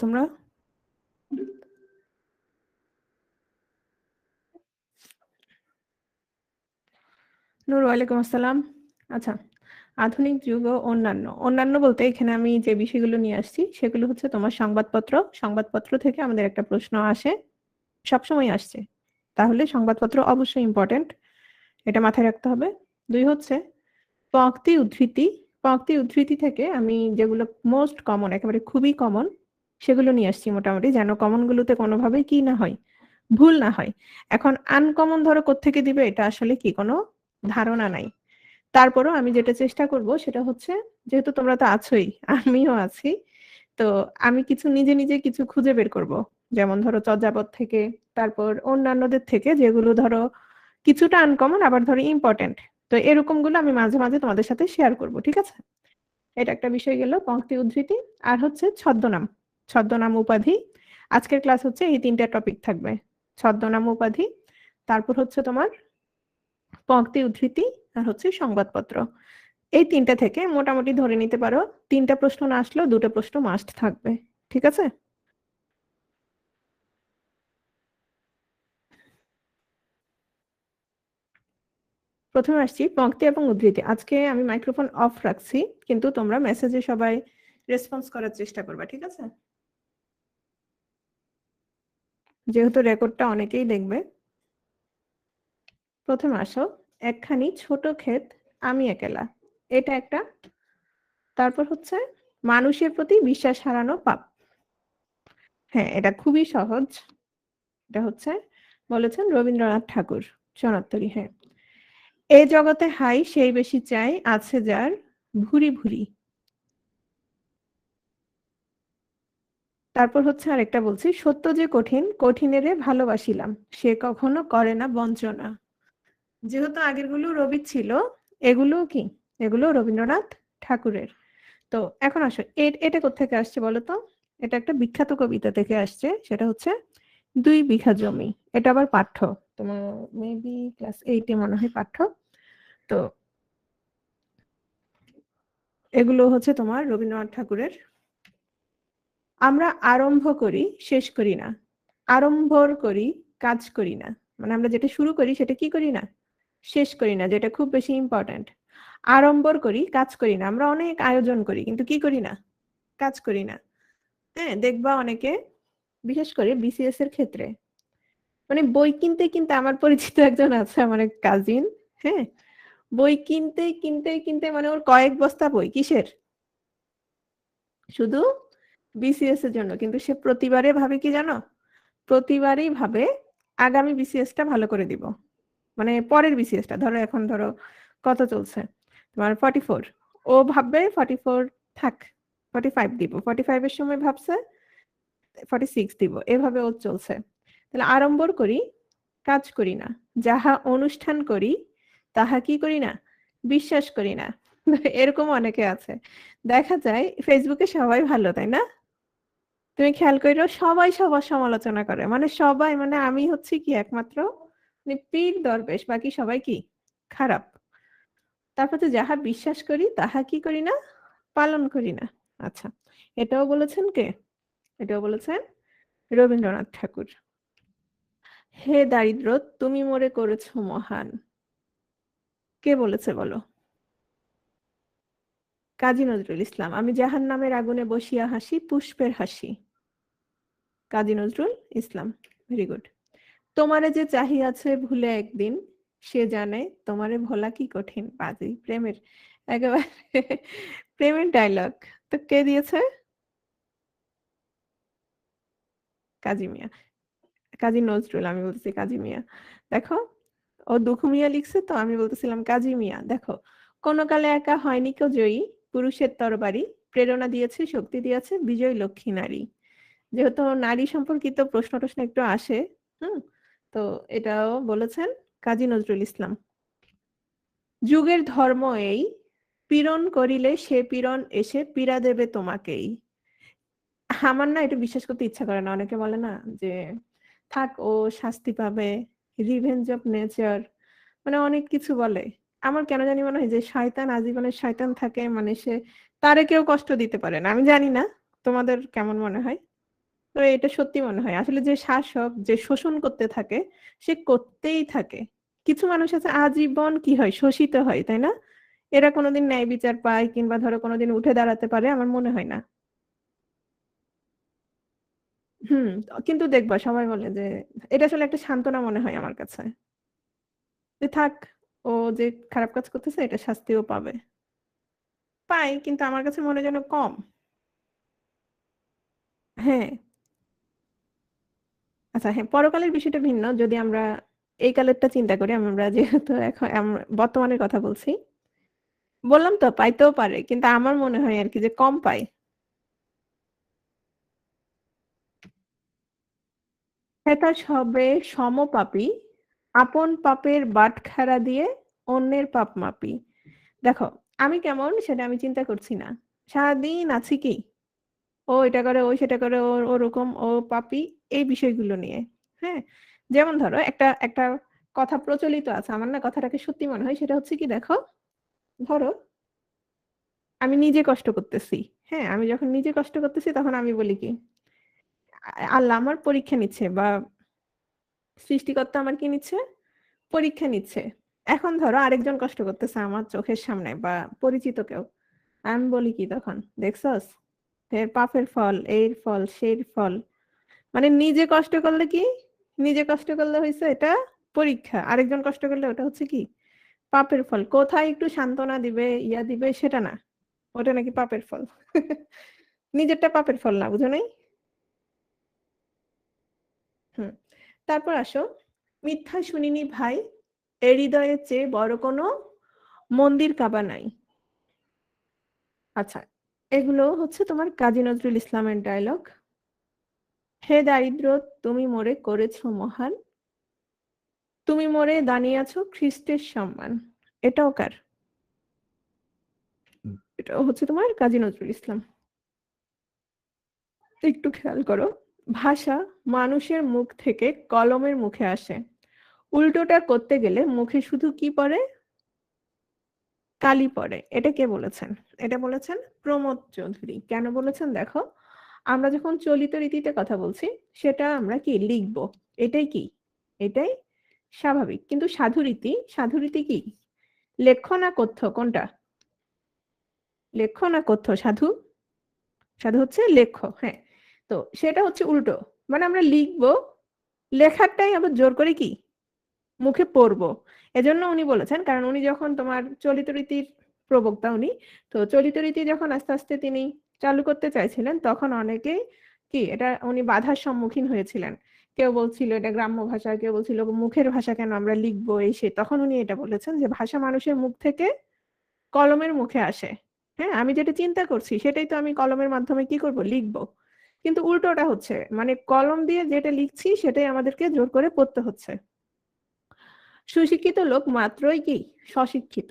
তোমরা? নূর, ওয়ালাইকুম আসসালাম। আচ্ছা, আধুনিক যুগ ও অন্যান্য বলতে এখানে আমি যে বিষয়গুলো নিয়ে আসছি সেগুলো হচ্ছে তোমার সংবাদপত্র থেকে আমাদের একটা প্রশ্ন আসে, সবসময় আসছে। তাহলে সংবাদপত্র অবশ্যই ইম্পর্টেন্ট, এটা মাথায় রাখতে হবে। 2 হচ্ছে পঙ্ক্তি উদ্ধৃতি থেকে আমি যেগুলো মোস্ট কমন, একেবারে খুবই কমন, সেগুলো নিয়ে আসছি মোটামুটি, যেন কমন গুলোতে কোনোভাবেই কি না হয়, ভুল না হয়। এখন আনকমন ধরো কোত্থেকে দিবে এটা আসলে কি কোনো ধারণা নাই। তারপরও আমি যেটা চেষ্টা করব সেটা হচ্ছে, যেহেতু তোমরা তো আছোই, আমিও আছি, তো আমি কিছু নিজে কিছু খুঁজে বের করব। যেমন ধরো চর্যাপদ থেকে, তারপর অন্যান্যদের থেকে, যেগুলো ধরো কিছুটা আনকমন আবার ধরো ইম্পর্টেন্ট। তো এরকম গুলো আমি মাঝে মাঝে তোমাদের সাথে শেয়ার করব, ঠিক আছে? এটা একটা বিষয় গেল, পংক্তি উদ্ধৃতি। আর হচ্ছে ছদ্মনাম উপাধি। আজকের ক্লাস হচ্ছে এই 3টা টপিক থাকবে: ছদ্মনাম উপাধি, তারপর হচ্ছে তোমার পংক্তি উদ্ধৃতি, আর হচ্ছে সংবাদপত্র। এই 3টা থেকে মোটামুটি ধরে নিতে পারো 3টা প্রশ্ন না আসলেও 2টা প্রশ্ন মাস্ট থাকবে, ঠিক আছে? প্রথমে আসছি পংক্তি এবং উদ্ধৃতি। আজকে আমি মাইক্রোফোন অফ রাখছি, কিন্তু তোমরা মেসেজে সবাই রেসপন্স করার চেষ্টা করবা, ঠিক আছে? যেহেতু রেকর্ডটা অনেকেই দেখবে। প্রথমে আসো, একখানি ছোট ক্ষেত আমি একেলা, এটা একটা। তারপর হচ্ছে মানুষের প্রতি বিশ্বাস হারানো পাপ। হ্যাঁ, এটা খুবই সহজ। এটা হচ্ছে বলেছেন রবীন্দ্রনাথ ঠাকুর, সনাতনী। হ্যাঁ, এ জগতে হাই সেই বেশি চাই, আছে যার ভুরি ভুরি। তারপর হচ্ছে আরেকটা বলছি, সত্য যে কঠিন, কঠিনেরে ভালোবাসিলাম, সে কখনো করে না বঞ্চনা। যেহেতু আগের গুলো রবি ছিল, এগুলো কি, এগুলো রবীন্দ্রনাথ ঠাকুরের। তো এখন আসো, এটা কোত্থেকে আসছে বলো তো? এটা একটা বিখ্যাত কবিতা থেকে আসছে, সেটা হচ্ছে 2 বিঘা জমি। এটা আবার পাঠ্য, তোমার মেবি ক্লাস 8-এ মনে হয় পাঠ্য। তো এগুলো হচ্ছে তোমার রবীন্দ্রনাথ ঠাকুরের। আমরা আরম্ভ করি শেষ করি না, আরম্ভর করি কাজ করি না। মানে আমরা যেটা শুরু করি সেটা কি করি না, শেষ করি না, যেটা খুব বেশি ইম্পর্ট্যান্ট। আড়ম্বর করি কাজ করি না, আমরা অনেক আয়োজন করি কিন্তু কি করি না, কাজ করি না। হ্যাঁ, দেখবা অনেকে, বিশেষ করে বিসিএস এর ক্ষেত্রে, মানে বই কিনতে কিনতে, আমার পরিচিত একজন আছে, আমার এক কাজিন। হ্যাঁ, বই কিনতে কিনতে কিনতে মানে ওর কয়েক বস্তা বই, কিসের, শুধু বিসিএস এর জন্য। কিন্তু সে প্রতিবারে ভাবে কি জানো, প্রতিবারই ভাবে আগামী বিসিএস টা ভালো করে দিব। মানে পরের বিসিএস টা, ধরো এখন ধরো কত চলছে তোমার 44, ও ভাববে 44 থাক, 45 দিব, 45 এর সময় ভাবছে 46 দিব, এভাবে ও চলছে। তাহলে আড়ম্বর করি কাজ করি না, যাহা অনুষ্ঠান করি তাহা কি করি না, বিশ্বাস করি না। এরকম অনেকে আছে, দেখা যায় ফেসবুকে সবাই ভালো, তাই না? তুমি খেয়াল করো, সবাই সবার সমালোচনা করে, মানে সবাই, মানে আমি হচ্ছি কি একমাত্র মানে পীর দরবেশ, বাকি সবাই কি খারাপ। তারপর তো যাহা বিশ্বাস করি তাহা কি করি না, পালন করি না। আচ্ছা, এটাও বলেছেন কে? এটাও বলেছেন রবীন্দ্রনাথ ঠাকুর। হে দারিদ্র, তুমি মোরে করেছো মহান, কে বলেছে বলো? কাজী নজরুল ইসলাম। আমি জাহান্নামের আগুনে বসিয়া হাসি, পুষ্পের হাসি, কাজী নজরুল ইসলাম। Very good. তোমারে যে চাহিয়াছে ভুলে একদিন, সে জানে তোমারে ভোলা কি কঠিন। বাজি প্রেমের, একেবারে প্রেমের ডায়লগ। তো কে দিয়েছে? কাজী মিয়া, কাজী নজরুল, আমি বলতেছি কাজী মিয়া। দেখো, ও দুখু মিয়া লিখছে, তো আমি বলতেছিলাম কাজী মিয়া। দেখো, কোন কালে একা হয়নি কেউ জয়ী, পুরুষের তরবারি প্রেরণা দিয়েছে, শক্তি দিয়েছে বিজয় লক্ষ্মী নারী। যেহেতু নারী সম্পর্কিত প্রশ্ন টশ্ন একটু আসে, হুম, তো এটাও বলেছেন কাজী নজরুল ইসলাম। যুগের ধর্ম এই, পীড়ন করিলে সে পীড়ন এসে পীড়া দেবে তোমাকেই। আমার না এটা বিশ্বাস করতে ইচ্ছা করে না, অনেকে বলে না যে থাক ও শাস্তি পাবে, রিভেঞ্জ অফ নেচার, মানে অনেক কিছু বলে। আমার কেন জানি মনে হয় যে শয়তান আজীবনের শয়তান থাকে, মানে সে, তারে কেউ কষ্ট দিতে পারে না। আমি জানি না তোমাদের কেমন মনে হয়। তো এটা সত্যি মনে হয় আসলে যে শাসক যে শোষণ করতে থাকে সে করতেই থাকে। কিছু মানুষ আছে আজীবন কি হয়, শোষিত হয়, তাই না? এরা কোনোদিন ন্যায় বিচার পায় কিংবা ধরো কোনোদিন উঠে দাঁড়াতে পারে আমার মনে হয় না। হুম। কিন্তু দেখবা সবাই বলে যে এটা আসলে একটা সান্ত্বনা মনে হয় আমার কাছে, যে থাক, ও যে খারাপ কাজ করতেছে এটা শাস্তিও পাবে। পাই, কিন্তু আমার কাছে মনে যেন কম। হ্যাঁ। আচ্ছা হ্যাঁ, পরকালের বিষয়টা ভিন্ন। যদি আমরা এই কালেরটা চিন্তা করি, আমরা যেহেতু এখন বর্তমানের কথা বলছি, বললাম তো পাইতেও পারে, কিন্তু আমার মনে হয় আর কি যে কম পাই। সেটা সবে সমপাপী, আপন পাপের বাটখারা দিয়ে অন্যের পাপ মাপি। দেখো, আমি কেমন সেটা আমি চিন্তা করছি না, সারাদিন আছি কি, ও এটা করে, ও সেটা করে, ও ওরকম, ও পাপী, এই বিষয়গুলো নিয়ে। হ্যাঁ। যেমন ধরো একটা একটা কথা প্রচলিত আছে, আমার না কথাটাকে সত্যি মনে হয়, সেটা হচ্ছে কি দেখো, ধরো আমি নিজে কষ্ট করতেছি। হ্যাঁ, আমি যখন নিজে কষ্ট করতেছি তখন আমি বলি কি, আল্লাহ আমার পরীক্ষা নিচ্ছে, বা সৃষ্টিকর্তা আমার কি নিচ্ছে, পরীক্ষা নিচ্ছে। এখন ধরো আরেকজন কষ্ট করতেছে আমার চোখের সামনে বা পরিচিত কেউ, আমি বলি কি তখন, দেখছস, এর পাপের ফল, এর ফল, সেই ফল। মানে নিজে কষ্ট করলে কি, নিজে কষ্ট করলে হয়েছে এটা পরীক্ষা, আরেকজন কষ্ট করলে ওটা হচ্ছে কি পাপের ফল। কোথায় একটু সান্ত্বনা দিবে, ইয়া দিবে, সেটা না, ওটা নাকি পাপের ফল। নিজেরটা পাপের ফল না, বুঝো নাই? হুম। তারপর আসো, মিথ্যা শুনিনি ভাই, এ হৃদয়ের চেয়ে বড় কোনো মন্দির কাবা নাই। আচ্ছা, এগুলো হচ্ছে তোমার কাজী নজরুল ইসলামের ডায়লগ। হে দারিদ্র, তুমি মোরে করেছো মহান, তুমি মোরে দানিয়েছো খ্রিস্টের সম্মান। এটাও কার? এটাও হচ্ছে তোমার কাজী নজরুল ইসলাম। একটু খেয়াল করো, ভাষা মানুষের মুখ থেকে কলমের মুখে আসে, উল্টোটা করতে গেলে মুখে শুধু কি পড়ে, কালি পড়ে। এটা কে বলেছেন? এটা বলেছেন প্রমোদ চৌধুরী। কেন বলেছেন দেখো, আমরা যখন চলিত রীতিতে কথা বলছি সেটা আমরা কি লিখবো, এটাই কি, এটাই স্বাভাবিক। কিন্তু সাধুরীতি, সাধুরীতি কি লেখ্য না কথ্য, কোনটা? লেখ্য না কথ্য? সাধু, সাধু হচ্ছে লেখ্য। হ্যাঁ। তো সেটা হচ্ছে উল্টো, মানে আমরা লিখবো, লেখাটাই আবার জোর করে কি মুখে পড়বো। এজন্য উনি বলেছেন, কারণ উনি যখন তোমার চলিত রীতির প্রবক্তা উনি, তো চলিত রীতি যখন আস্তে আস্তে তিনি চালু করতে চাইছিলেন তখন অনেকেই কি এটা উনি বাধার সম্মুখীন হয়েছিলেন। কেউ বলছিল এটা গ্রাম্য ভাষা, কেউ বলছিল মুখের ভাষা কেন আমরা লিখবো, এই সে। তখন উনি এটা বলেছেন যে ভাষা মানুষের মুখ থেকে কলমের মুখে আসে। হ্যাঁ, আমি যেটা চিন্তা করছি সেটাই তো আমি কলমের মাধ্যমে কি করব, লিখবো। কিন্তু উল্টোটা হচ্ছে, মানে কলম দিয়ে যেটা লিখছি সেটাই আমাদেরকে জোর করে পড়তে হচ্ছে। সুশিক্ষিত লোক মাত্রই কি স্বশিক্ষিত।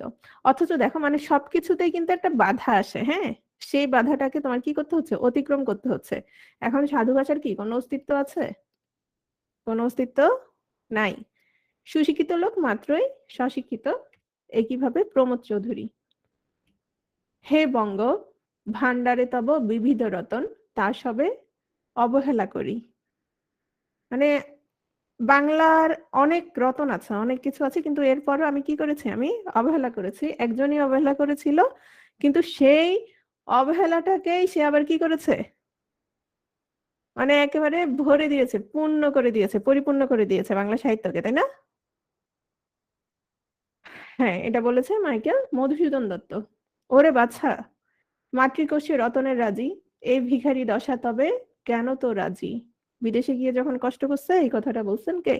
অথচ দেখো, মানে সবকিছুতেই কিন্তু একটা বাধা আসে। হ্যাঁ, সেই বাধাটাকে তোমার কি করতে হচ্ছে, অতিক্রম করতে হচ্ছে। এখন সাধু ভাষার কি কোনো অস্তিত্ব আছে? কোনো অস্তিত্ব নাই। সুশিক্ষিত লোক মাত্রই স্বশিক্ষিত। একইভাবে প্রমোদ চৌধুরী, হে বঙ্গ, ভান্ডারে তব বিবিধ রতন, তা সবে অবহেলা করি। মানে বাংলার অনেক রতন আছে, অনেক কিছু আছে, কিন্তু এরপরও আমি কি করেছি, আমি অবহেলা করেছি। একজনই অবহেলা করেছিল, কিন্তু সেই অবহেলাটাকেই সে আবার কি করেছে, মানে একেবারে ভরে দিয়েছে, পূর্ণ করে দিয়েছে, পরিপূর্ণ করে দিয়েছে বাংলা সাহিত্যকে, তাই না? হ্যাঁ, এটা বলেছে মাইকেল মধুসূদন দত্ত। ওরে বাছা, মাতৃকোষে রতনের রাজি, এই ভিখারি দশা তবে কেন তো রাজি। বিদেশে গিয়ে যখন কষ্ট করছে এই কথাটা বলছেন কে?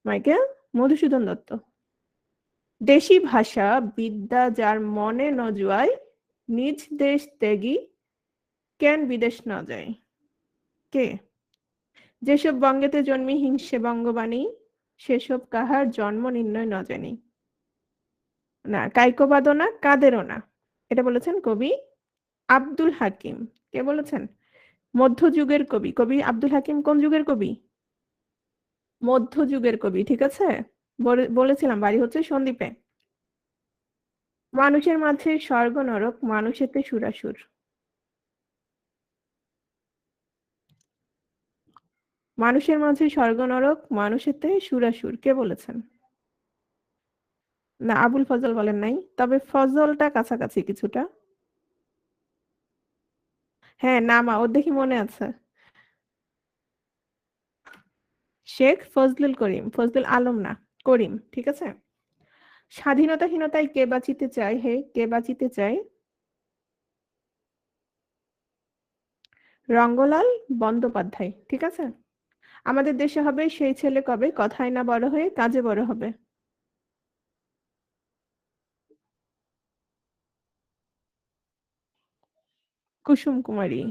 মাইকেল মধুসূদন দত্ত। দেশি ভাষা বিদ্যা যার মনে ন জুয়ায়, নিজ দেশ ত্যাগী কেন বিদেশ ন যায়। কে? যেসব বঙ্গেতে জন্মি হিংসে বঙ্গবাণী, সেসব কাহার জন্ম নির্ণয় ন জানি। না, কাইকোবাদও না, কাদেরও না। এটা বলেছেন কবি আব্দুল হাকিম। কে বলেছেন? মধ্যযুগের কবি। কবি আব্দুল হাকিম কোন যুগের কবি? মধ্যযুগের কবি, ঠিক আছে। বলেছিলাম বাড়ি হচ্ছে সন্দ্বীপে। মানুষের মাঝে স্বর্গ নরক, মানুষেতে সুরাসুর। মানুষের মাঝে স্বর্গ নরক, মানুষেতে সুরাসুর, কে বলেছেন? না, আবুল ফজল বলেন নাই, তবে ফজলটা কাছাকাছি কিছুটা। হ্যাঁ, নামা ওর দেখি মনে আছে। শেখ ফজলুল করিম, ফজলুল আলম না, করিম, ঠিক আছে। স্বাধীনতাহীনতায় কে বাঁচিতে চায়, হে কে বাঁচিতে চায়? রঙ্গলাল বন্দ্যোপাধ্যায়, ঠিক আছে। আমাদের দেশে হবে সেই ছেলে কবে, কথায় না বড় হয়ে কাজে বড় হবে? কুসুম কুমারী,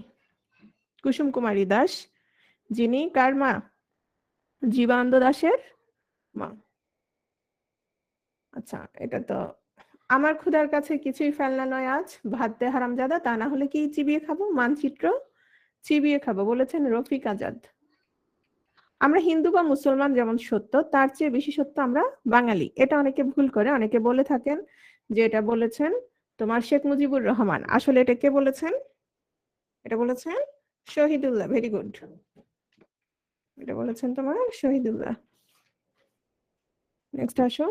কুসুম কুমারী দাস, যিনি কার মা? জীবানন্দ দাশের মা। আচ্ছা, এটা তো আমার ক্ষুধার কাছে কিছুই ফেলনা নয় আজ, ভাত দে হারামজাদা, তা না হলে কি চিবিয়ে খাবো, মানচিত্র চিবিয়ে খাবো, বলেছেন রফিক আজাদ। আমরা হিন্দু বা মুসলমান যেমন সত্য, তার চেয়ে বেশি সত্য আমরা বাঙালি, এটা অনেকে ভুল করে, অনেকে বলে থাকেন যে এটা বলেছেন তোমার শেখ মুজিবুর রহমান, আসলে এটা কে বলেছেন? এটা বলেছেন শহীদুল্লাহ, ভেরি গুড। এটা বলেছেন তোমার শহীদুল্লাহ। নেক্সট আসো।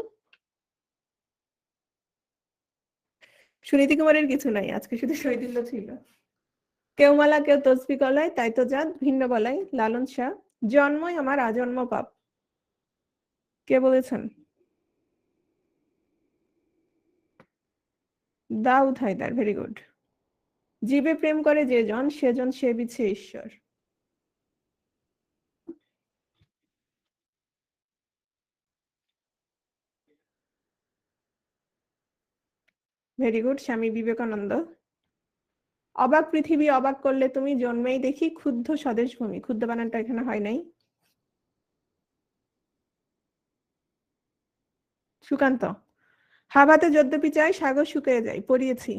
সুনীতি কুমারের কিছু নাই, আজকে শুধু শহীদুল্লাহ ছিল। কেউ মালা কেউ তসবি গলায়, তাই তো জাত ভিন্ন বলাই, লালন শাহ। জন্মই আমার আজন্ম পাপ, কে বলেছেন? Daud Haider, very good. জীবে প্রেম করে যে জন, সেজন সে বিছে ঈশ্বর। Very good, Swami Vivekananda. অবাক পৃথিবী অবাক করলে তুমি, জন্মেই দেখি ক্ষুব্ধ স্বদেশ ভূমি, ক্ষুব্ধ বানানটা এখানে হয় নাই। সুকান্ত। হাবাতে যদ্যপি চাই সাগর শুকিয়ে যায়, পড়িয়েছি।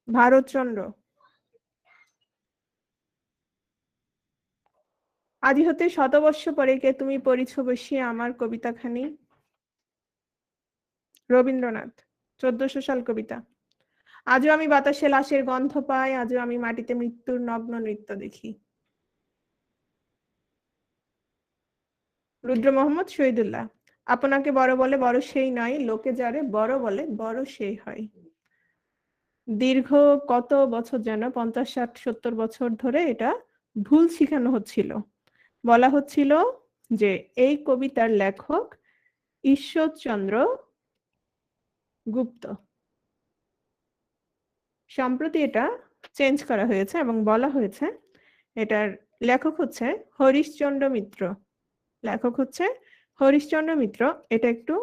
ভারতচন্দ্র। আদি হতে শতবর্ষ পরে কে তুমি পড়িছ বসিয়া আমার কবিতাখানি, রবীন্দ্রনাথ। 1400 সাল কবিতা। আজও আমি বাতাসে লাশের গন্ধ পাই, আজও আমি মাটিতে মৃত্যুর নগ্ন নৃত্য দেখি। রুদ্র মোহাম্মদ শহীদুল্লাহ। আপনাকে বড় বলে বড় সেই নয়, লোকে যারে বড় বলে বড় সেই হয়। দীর্ঘ কত বছর, যেন 50 60 70 বছর ধরে এটা ভুল শিখানো হচ্ছিল। বলা হচ্ছিল যে এই কবিতার লেখক ঈশ্বরচন্দ্র গুপ্ত। সম্প্রতি এটা চেঞ্জ করা হয়েছে এবং বলা হয়েছে এটার লেখক হচ্ছে হরিশচন্দ্র মিত্র। লেখক হচ্ছে হরিশচন্দ্র মিত্র। এটা একটু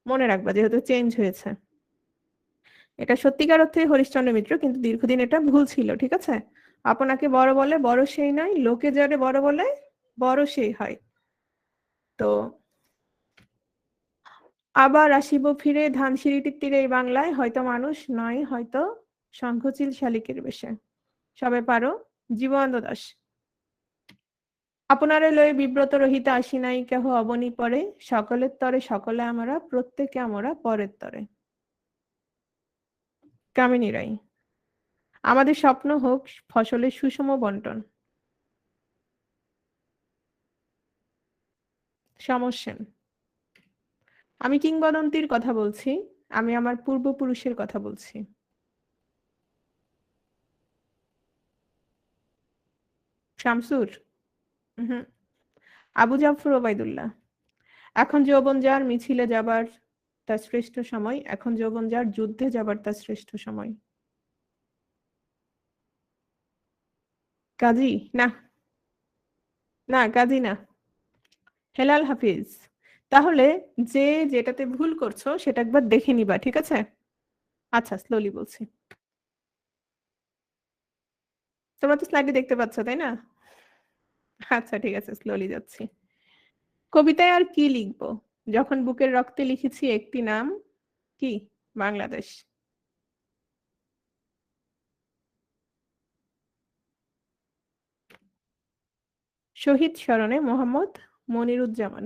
মনে রাখবা, যেহেতু চেঞ্জ হয়েছে। এটা সত্যিকার অর্থে হরিশচন্দ্র মিত্র, কিন্তু দীর্ঘদিন এটা ভুল ছিল, ঠিক আছে। আপনাকে বড় বলে বড় সেই নয়, লোকে যারে বড় বলে বড় সেই হয়। তো আবার আসিব ফিরে ধানসিঁড়িটির তীরে এই বাংলায়, হয়তো মানুষ নয়, হয়তো শঙ্খচিল শালিকের বেশে। সবে পারো। জীবনানন্দ দাশ। আপনারে লয়ে বিব্রত রহিতে আসি নাই কেহ অবনী পরে, সকলের তরে সকলে আমরা, প্রত্যেকে আমরা পরের তরে। কামিনী রাই। আমাদের স্বপ্ন হোক ফসলের সুষম বন্টন, সমস্যা। আমি কিংবদন্তির কথা বলছি, আমি আমার পূর্বপুরুষের কথা বলছি। শামসুর। হুম। আবু জাফর ওবায়দুল্লাহ। এখন যৌবন যার মিছিলে যাবার তার শ্রেষ্ঠ সময়, এখন যৌবন যার যুদ্ধে যাবার তার শ্রেষ্ঠ সময়। কাজী না, না কাজী না, হেলাল হাফিজ। তাহলে যে যেটাতে ভুল করছো সেটা একবার দেখে নিবা, ঠিক আছে। আচ্ছা, স্লোলি বলছি। তোমরা তো স্লাইডে দেখতে পাচ্ছ, তাই না? আচ্ছা ঠিক আছে, স্লোলি যাচ্ছি। কবিতায় আর কি লিখবো, যখন বুকের রক্তে লিখেছি একটি নাম, কি? বাংলাদেশ। শহীদ স্মরণে মোহাম্মদ মনিরুজ্জামান।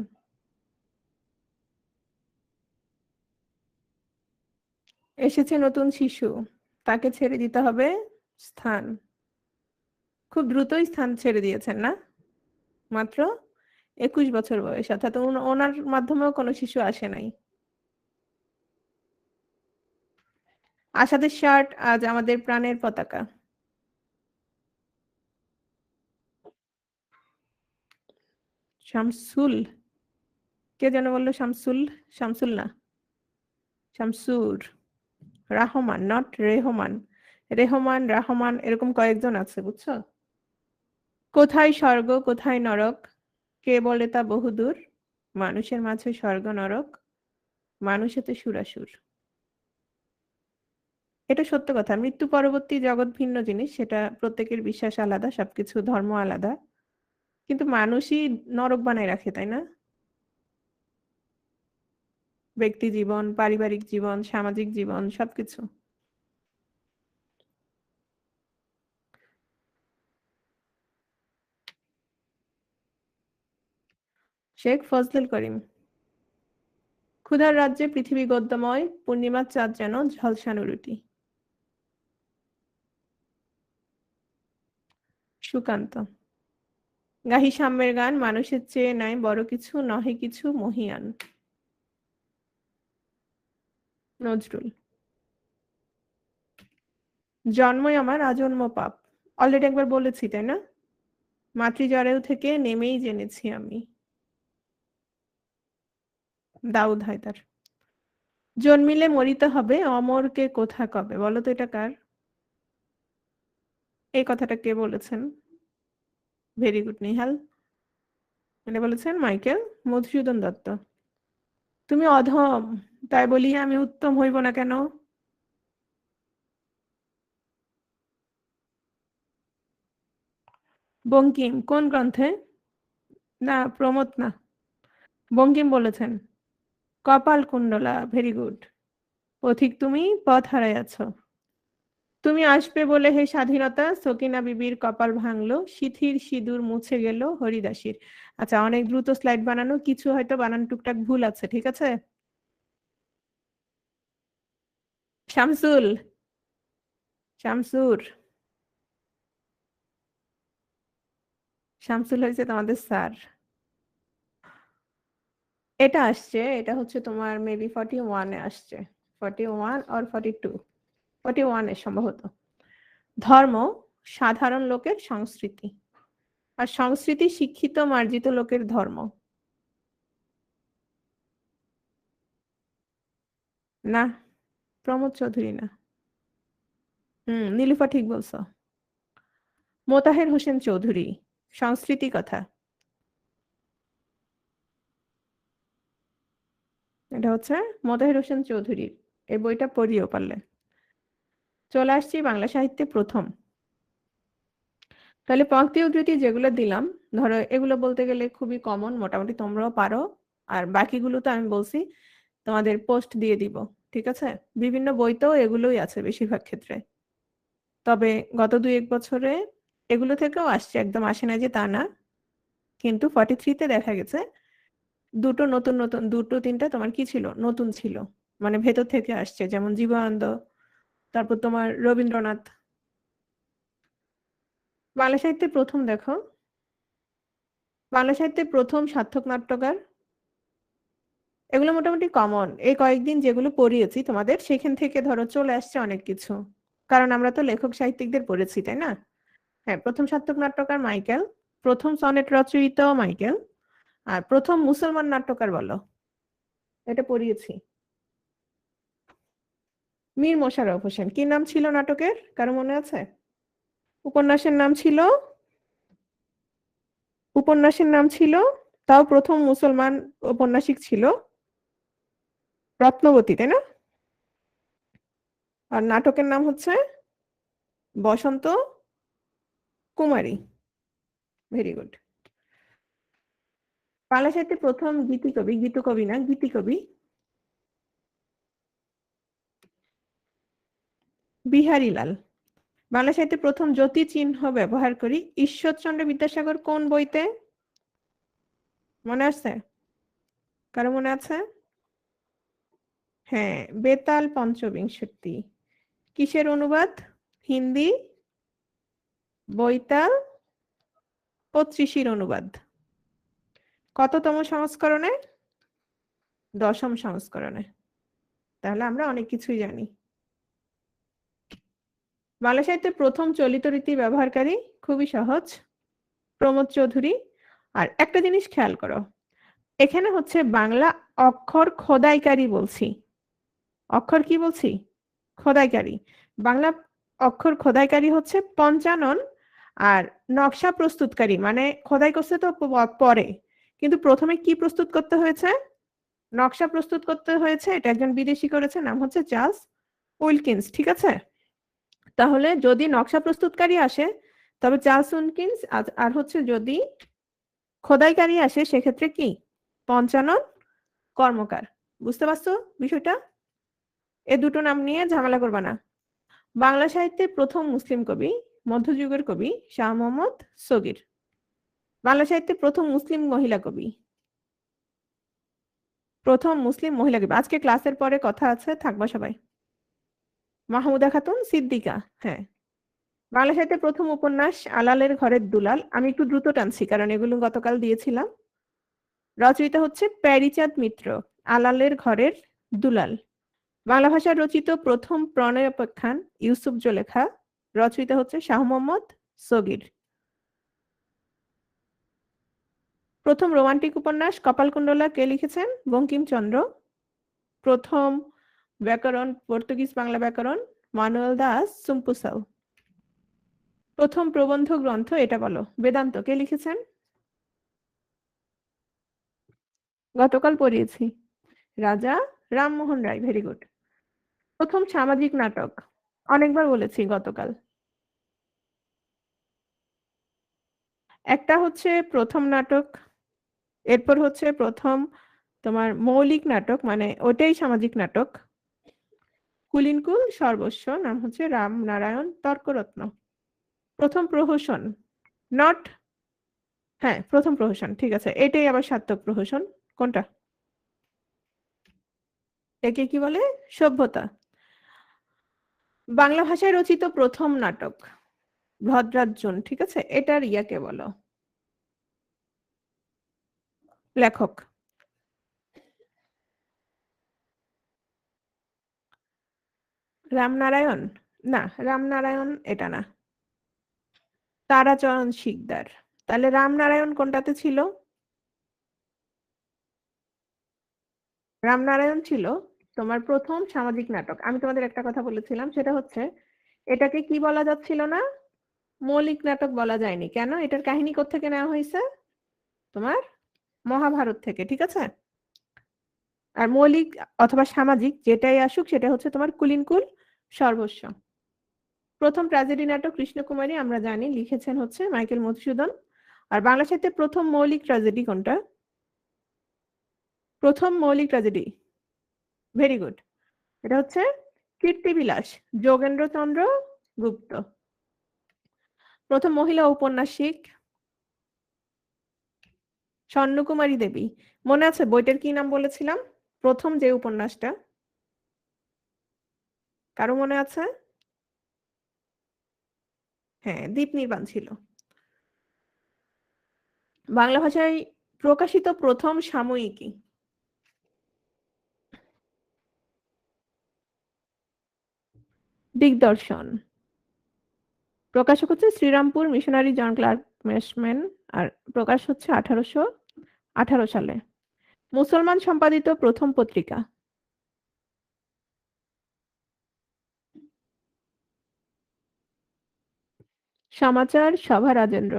এসেছে নতুন শিশু, তাকে ছেড়ে দিতে হবে স্থান, খুব দ্রুতই স্থান ছেড়ে দিয়েছেন না? মাত্র 21 বছর বয়স, অর্থাৎ ওনার মাধ্যমেও কোনো শিশু আসে নাই। আসাদের শার্ট আজ আমাদের প্রাণের পতাকা। শামসুল, কে যেন বললো শামসুল? শামসুল না, শামসুর রাহমান, নট রেহমান। রেহমান, রাহমান এরকম কয়েকজন আছে, বুঝছো? কোথায় স্বর্গ কোথায় নরক, কে বলে তা বহুদূর, মানুষের মাঝে স্বর্গ নরক, মানুষেতে সুরাসুর। এটা সত্য কথা, মৃত্যু পরবর্তী জগৎ ভিন্ন জিনিস, সেটা প্রত্যেকের বিশ্বাস আলাদা, সবকিছু ধর্ম আলাদা, কিন্তু মানুষই নরক বানায় রাখে, তাই না? ব্যক্তি জীবন, পারিবারিক জীবন, সামাজিক জীবন, সবকিছু। শেখ ফজলুল করিম। ক্ষুধার রাজ্যে পৃথিবী গদ্যময়, পূর্ণিমার চাঁদ যেন ঝলসানো রুটি। সুকান্ত। গাহি সাম্যের গান, মানুষের চেয়ে নাই বড় কিছু, নহে কিছু মহিয়ান। নজরুল। জন্মই আমার আজন্ম পাপ, অলরেডি একবার বলেছি তাই না? মাতৃজরায়ু থেকে নেমেই জেনেছি আমি। দাউদ হায়দার। জন্মিলে মরিতে হবে, অমরকে কোথা কবে, বলো তো এটা কার? এই কথাটা কে বলেছেন? Very good Nihal. মানে বলেছেন মাইকেল মধুসূদন দত্ত। তুমি অধম, তাই বলিয়া আমি উত্তম হইব না কেন? বঙ্কিম কোন গ্রন্থে? না, প্রমথ না, বঙ্কিম বলেছেন। কপাল কুণ্ডলা, ভেরি গুড। পথিক তুমি, পথ হারাইয়াছ। তুমি আসবে বলে হে স্বাধীনতা, সকিনা বিবির কপাল ভাঙলো, সিথির সিঁদুর মুছে গেল হরিদাসীর। আচ্ছা, অনেক দ্রুত স্লাইড বানানো, কিছু হয়তো বানান টুকটাক ভুল আছে, ঠিক আছে? শামসুল, শামসুর। শামসুল হয়েছে তোমাদের স্যার। এটা আসছে, এটা হচ্ছে তোমার মেবি 41-এ আসছে, 41 আর 42, 41-এ সম্ভবত। ধর্ম সাধারণ লোকের সংস্কৃতি, আর সংস্কৃতি শিক্ষিত মার্জিত লোকের ধর্ম। না, প্রমোদ চৌধুরী না। নীলুফা ঠিক বলছো। মোতাহের হোসেন চৌধুরী, সংস্কৃতি কথা। এটা হচ্ছে মোতাহের হোসেন চৌধুরীর, এই বইটা পড়িও পারলে। চলে আসছি বাংলা সাহিত্যে প্রথম। তাহলে পংক্তি উদ্ধৃতি যেগুলো দিলাম, ধরো এগুলো বলতে গেলে খুবই কমন, মোটামুটি তোমরাও পারো। আর বাকিগুলো তো আমি বলছি তোমাদের পোস্ট দিয়ে দিব, ঠিক আছে? বিভিন্ন বইতেও এগুলোই আছে বেশিরভাগ ক্ষেত্রে। তবে গত 2-1 বছরে এগুলো থেকেও আসছে, একদম আসে না যে তা না, কিন্তু 43-তে দেখা গেছে দুটো নতুন নতুন, দুটো তিনটা তোমার কি ছিল, নতুন ছিল, মানে ভেতর থেকে আসছে, যেমন জীবনানন্দ, তারপর তোমার রবীন্দ্রনাথ। বাংলা সাহিত্যে প্রথম দেখো, বাংলা সাহিত্যে প্রথম সার্থক নাট্যকার। এগুলো মোটামুটি কমন, এই কয়েকদিন যেগুলো পড়িয়েছি তোমাদের সেখান থেকে ধরো চলে আসছে অনেক কিছু, কারণ আমরা তো লেখক সাহিত্যিকদের পড়েছি তাই না? হ্যাঁ, প্রথম সার্থক নাট্যকার মাইকেল, প্রথম সনেট রচয়িতাও মাইকেল, আর প্রথম মুসলমান নাট্যকার বলো, এটা পড়িয়েছি। মীর মোশাররফ হোসেন। কি নাম ছিল নাটকের, কারো মনে আছে? উপন্যাসের নাম ছিল, উপন্যাসের নাম ছিল, তাও প্রথম মুসলমান ঔপন্যাসিক ছিল রত্নবতী, তাই না? আর নাটকের নাম হচ্ছে বসন্ত কুমারী। Very good. বাংলা সাহিত্যে প্রথম গীতিকবি, গীতকবি না গীতিকবি, বিহারীলাল। বাংলা সাহিত্যে প্রথম জ্যোতি চিহ্ন ব্যবহার করি ঈশ্বরচন্দ্র বিদ্যাসাগর কোন বইতে? মনে আছে? কারো মনে আছে? হ্যাঁ, বেতাল পঞ্চবিংশতি। কিসের অনুবাদ? হিন্দি বৈতাল 35 অনুবাদ কততম সংস্করণে? 10ম সংস্করণে। তাহলে আমরা অনেক কিছুই জানি। বাংলা সাহিত্যের প্রথম চলিত রীতি ব্যবহারকারী খুবই সহজ, প্রমোদ চৌধুরী। আর একটা জিনিস খেয়াল করো, এখানে হচ্ছে বাংলা অক্ষর খোদাইকারী বলছি। অক্ষর কি বলছি? খোদাইকারী। বাংলা অক্ষর খোদাইকারী হচ্ছে পঞ্চানন, আর নকশা প্রস্তুতকারী মানে খোদাই করছে তো পরে, কিন্তু প্রথমে কি প্রস্তুত করতে হয়েছে? নকশা প্রস্তুত করতে হয়েছে। এটা একজন বিদেশি করেছে, নাম হচ্ছে চার্লস উইলকিন্স, ঠিক আছে? তাহলে যদি নকশা প্রস্তুতকারী আসে তবে চার্লস উইলকিন্স, আর হচ্ছে যদি খোদাইকারী আসে সেক্ষেত্রে কি? পঞ্চানন কর্মকার। বুঝতে পারছো বিষয়টা? এ দুটো নাম নিয়ে ঝামেলা করবা না। বাংলা সাহিত্যের প্রথম মুসলিম কবি, মধ্যযুগের কবি শাহ মোহাম্মদ সগীর। বাংলা সাহিত্যের প্রথম মুসলিম মহিলা কবি, প্রথম মুসলিম মহিলা কবি। আজকে ক্লাসের পরে কথা আছে, থাকবা সবাই। মাহমুদা খাতুন সিদ্দিকা। হ্যাঁ। বাংলা সাহিত্যের প্রথম উপন্যাস আলালের ঘরের দুলাল। আমি একটু দ্রুত টানছি কারণ এগুলো গতকাল দিয়েছিলাম। রচয়িতা হচ্ছে প্যারীচাঁদ মিত্র। আলালের ঘরের দুলাল। বাংলা ভাষায় রচিত প্রথম প্রণয়োপাখ্যান ইউসুফ জুলেখা। রচয়িতা হচ্ছে শাহ মোহাম্মদ সগীর। প্রথম রোমান্টিক উপন্যাস কপালকুণ্ডলা কে লিখেছেন? বঙ্কিমচন্দ্র। প্রথম ব্যাকরণ পর্তুগিজ বাংলা ব্যাকরণ মানুয়েল দাস সুম্পুসাল। প্রথম প্রবন্ধ গ্রন্থ এটা বলো, বেদান্ত কে লিখেছেন? গতকাল পড়িয়েছি, রাজা রামমোহন রায়। Very good. প্রথম সামাজিক নাটক, অনেকবার বলেছি গতকাল। একটা হচ্ছে প্রথম নাটক, এরপর হচ্ছে প্রথম তোমার মৌলিক নাটক, মানে ওটাই সামাজিক নাটক। কুলিনকুল সর্বস্ব, নাম হচ্ছে রামনারায়ণ তর্করত্ন। প্রথম প্রহসন, নট, হ্যাঁ প্রথম প্রহসন, ঠিক আছে। এটাই আবার সার্থক প্রহসন। কোনটা? একে কি বলে? সভ্যতা। বাংলা ভাষায় রচিত প্রথম নাটক ভদ্রার্জুন, ঠিক আছে। এটার ইয়াকে বলো, লেখক। রামনারায়ণ? না, রামনারায়ণ এটা না। তারাচরণ শিকদার। তাহলে রামনারায়ণ কোনটাতে ছিল? রামনারায়ণ ছিল তোমার প্রথম সামাজিক নাটক। আমি তোমাদের একটা কথা বলেছিলাম, সেটা হচ্ছে এটাকে কি বলা যাচ্ছিল না? মৌলিক নাটক বলা যায়নি। কেন? এটার কাহিনী কোত্থেকে নেওয়া হয়েছে? তোমার মহাভারত থেকে, ঠিক আছে। আর মৌলিক অথবা সামাজিক যেটাই আসুক সেটা হচ্ছে তোমার কুলিনকুল সর্বস্ব। প্রথম ট্র্যাজেডি নাটক কৃষ্ণকুমারী আমরা জানি, লিখেছেন হচ্ছে মাইকেল মধুসূদন। আর বাংলা সাহিত্যে প্রথম মৌলিক ট্র্যাজেডি কোনটা? প্রথম মৌলিক ট্র্যাজেডি, ভেরি গুড, এটা হচ্ছে কীর্তিবিলাস, যোগেন্দ্রচন্দ্র গুপ্ত। প্রথম মহিলা ঔপন্যাসিক স্বর্ণকুমারী দেবী। মনে আছে বইটার কি নাম বলেছিলাম? প্রথম যে উপন্যাসটা, কারো মনে আছে? হ্যাঁ, দ্বীপ নির্বাণ ছিল। বাংলা ভাষায় প্রকাশিত প্রথম সাময়িকী, দিগদর্শন। প্রকাশক হচ্ছে শ্রীরামপুর মিশনারি জন ক্লার্ক মেশম্যান। আর প্রকাশ হচ্ছে 1818 সালে। মুসলমান সম্পাদিত প্রথম পত্রিকা, সমাচার সভা রাজেন্দ্র।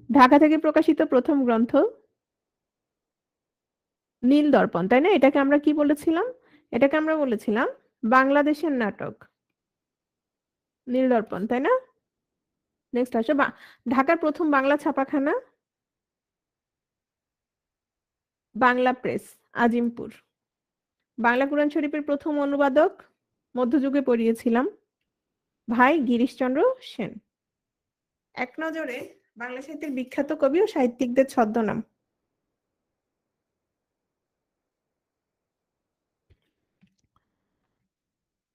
ঢাকা থেকে প্রকাশিত প্রথম গ্রন্থ নীল দর্পণ, তাই না? এটাকে আমরা কি বলেছিলাম? এটাকে আমরা বলেছিলাম বাংলাদেশের নাটক নীল দর্পণ, তাই না? নেক্সট আসো ঢাকার প্রথম বাংলা ছাপাখানা বাংলা প্রেস, আজিমপুর। বাংলা কুরআন শরীফের প্রথম অনুবাদক, মধ্যযুগে পড়িয়েছিলাম, ভাই গিরিশচন্দ্র সেন। এক নজরে বাংলা সাহিত্যের বিখ্যাত কবি ও সাহিত্যিকদের ছদ্মনাম।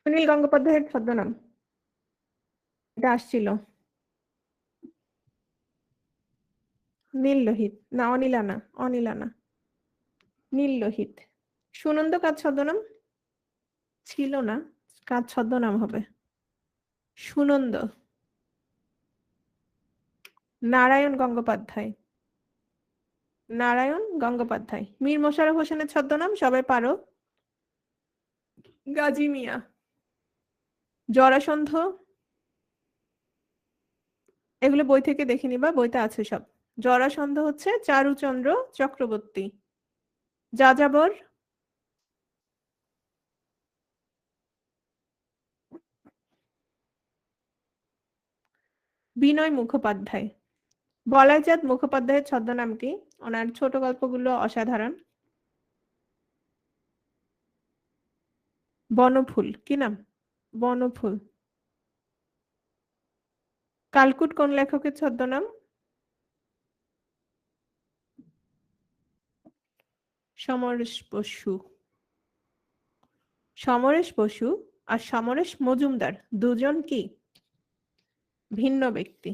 সুনীল গঙ্গোপাধ্যায়ের ছদ্মনাম এটা আসছিল। নীল লোহিত না, অনিলা না, অনিলা না, নীল লোহিত। সুনন্দ কার ছদ্মনাম? ছিল না, কার ছদ্মনাম হবে? সুনন্দ। নারায়ণ গঙ্গোপাধ্যায়। নারায়ণ গঙ্গোপাধ্যায়। মীর মোশাররফ হোসেনের ছদ্মনাম সবাই পারো? গাজী মিয়া। জরাসন্ধ, এগুলো বই থেকে দেখে নিবা, বইতে আছে সব। জরাসন্ধ হচ্ছে চারুচন্দ্র চক্রবর্তী। যাযাবর, বিনয় মুখোপাধ্যায়। বলাইচাঁদ মুখোপাধ্যায়ের ছদ্মনাম কি? ওনার ছোট গল্পগুলো অসাধারণ। বনফুল, কি নাম? বনফুল। কালকুট কোন লেখকের ছদ্মনাম? সমরেশ বসু। সমরেশ বসু আর সমরেশ মজুমদার দুজন কি ভিন্ন ব্যক্তি?